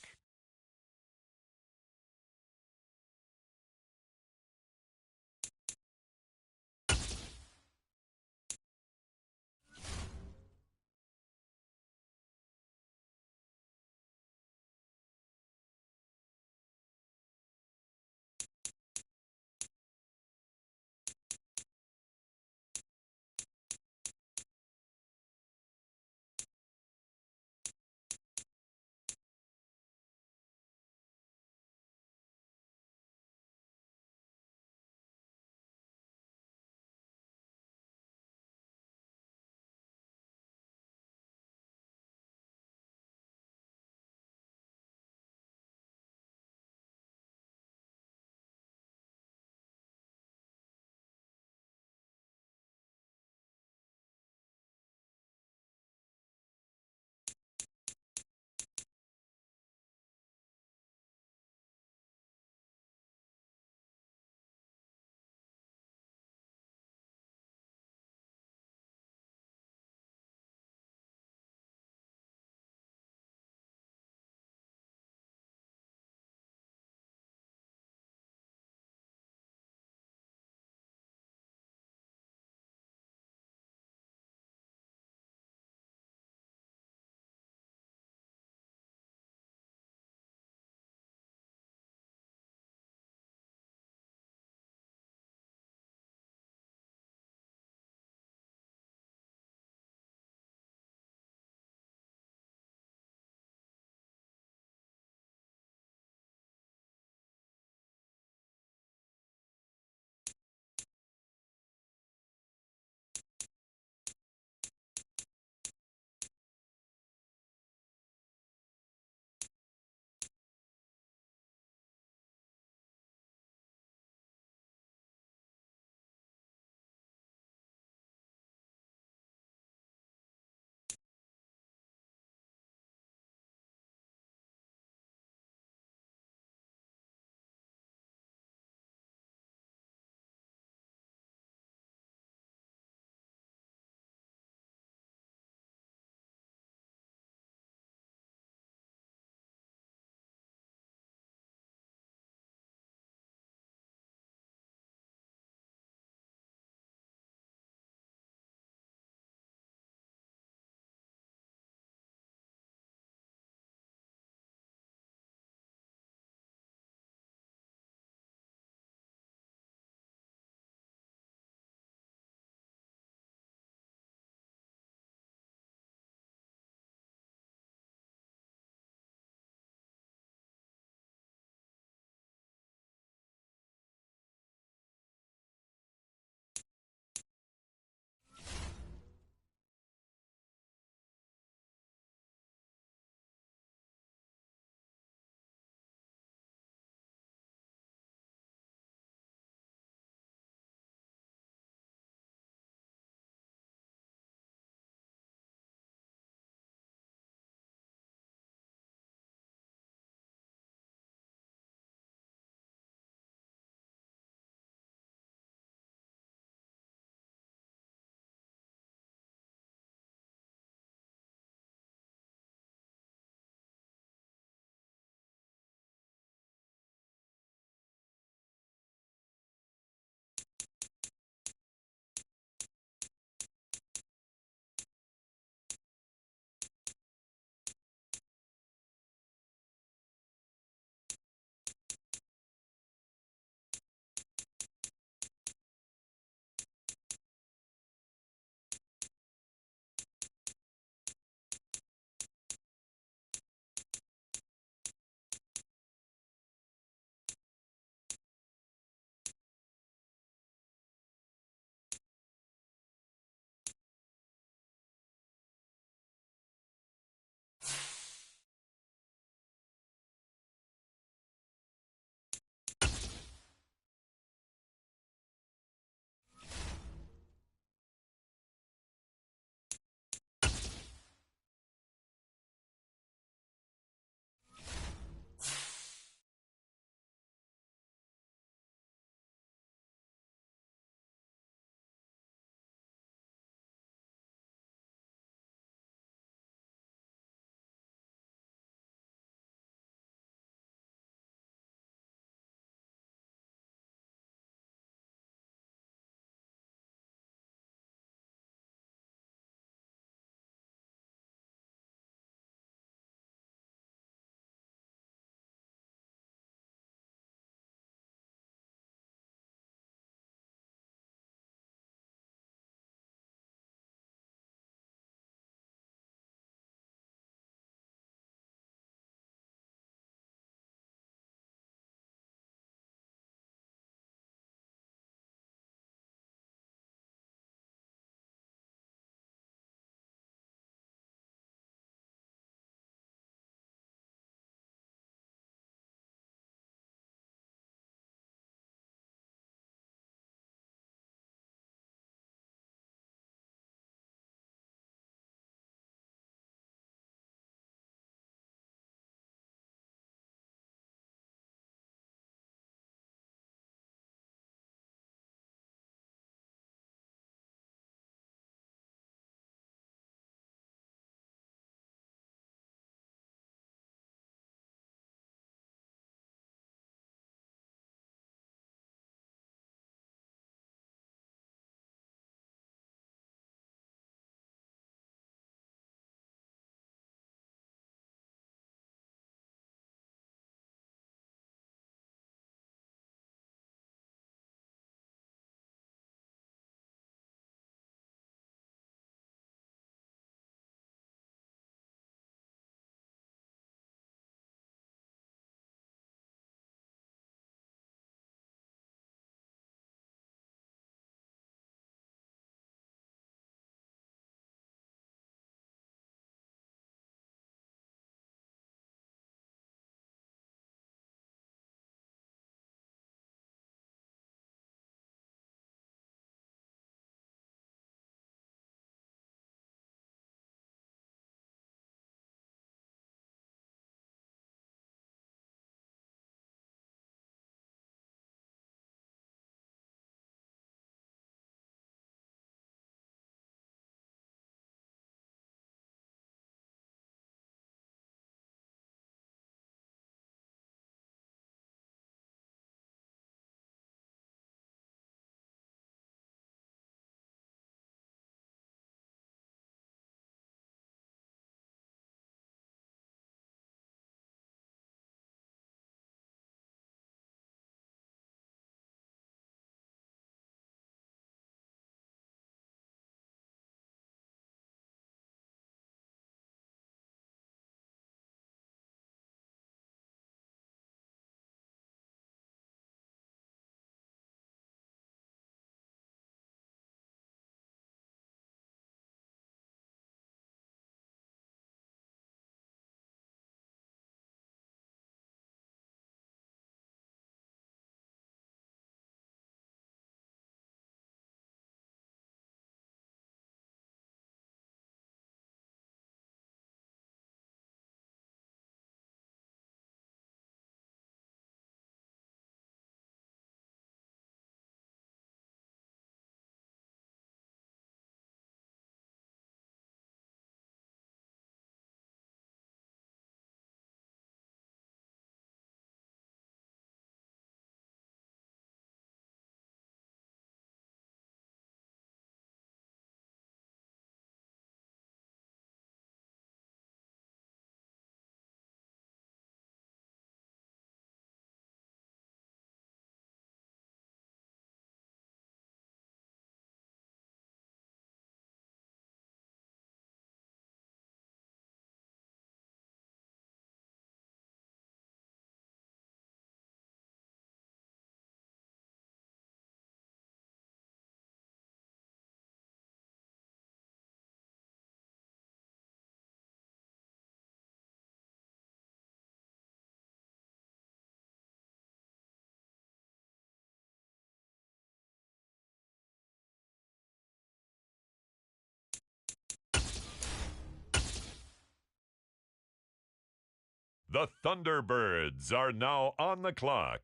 The Thunderbirds are now on the clock.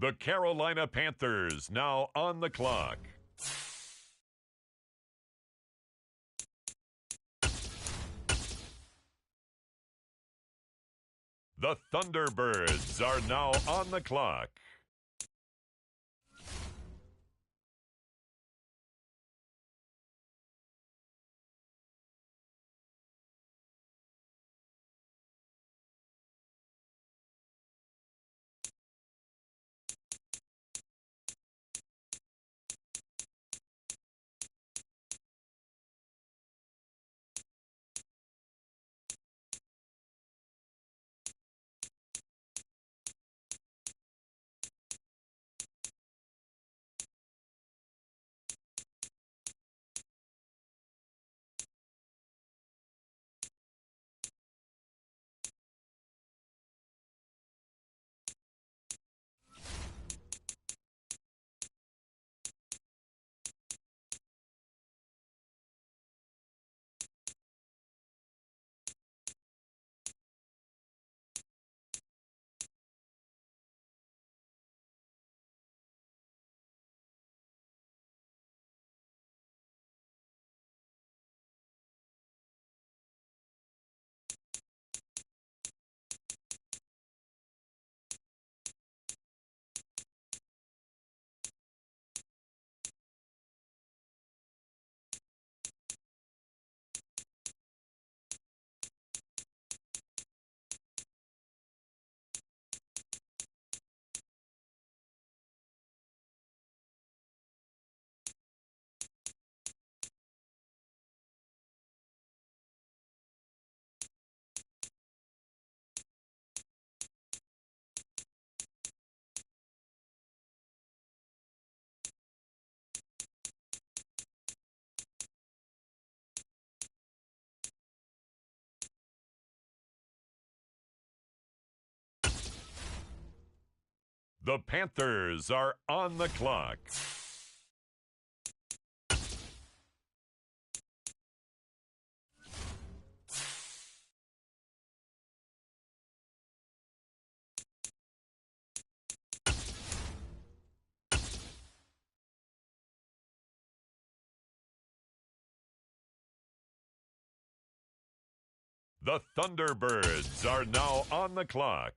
The Carolina Panthers now on the clock. The Thunderbirds are now on the clock. The Panthers are on the clock. The Thunderbirds are now on the clock.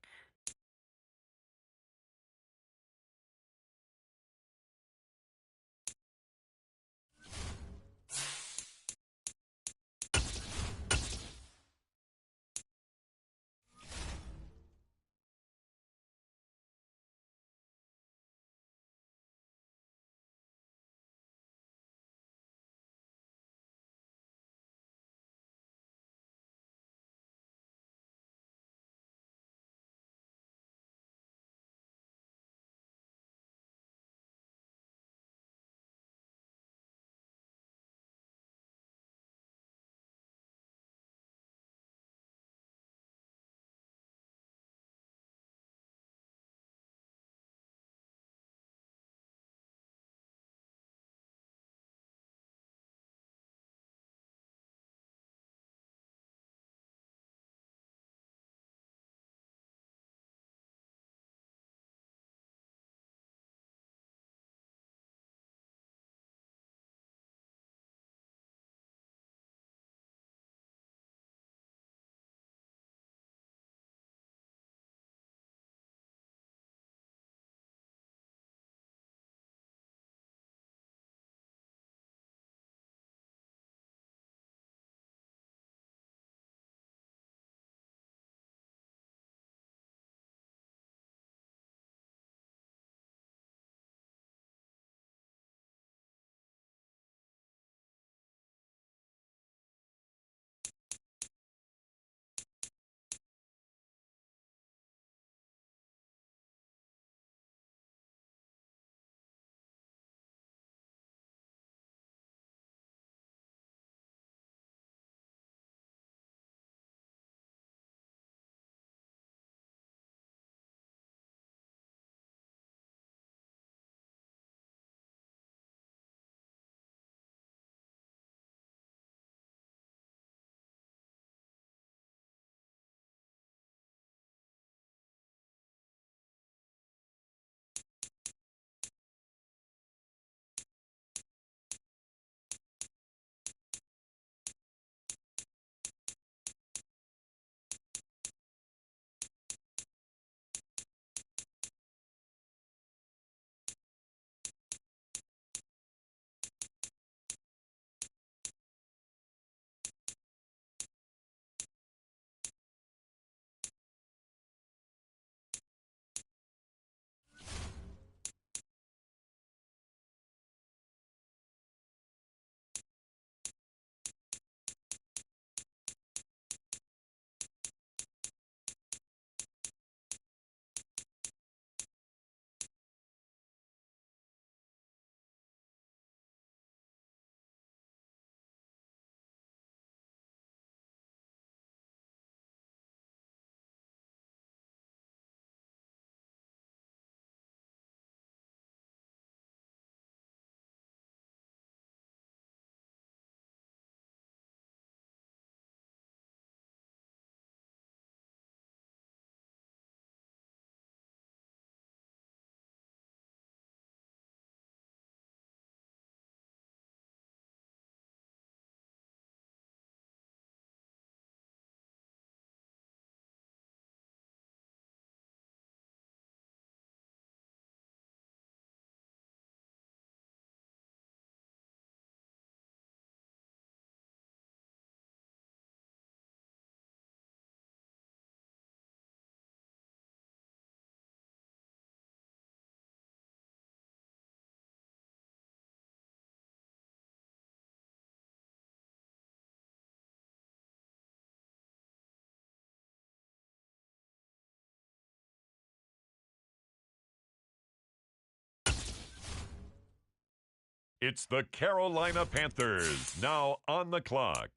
It's the Carolina Panthers now on the clock.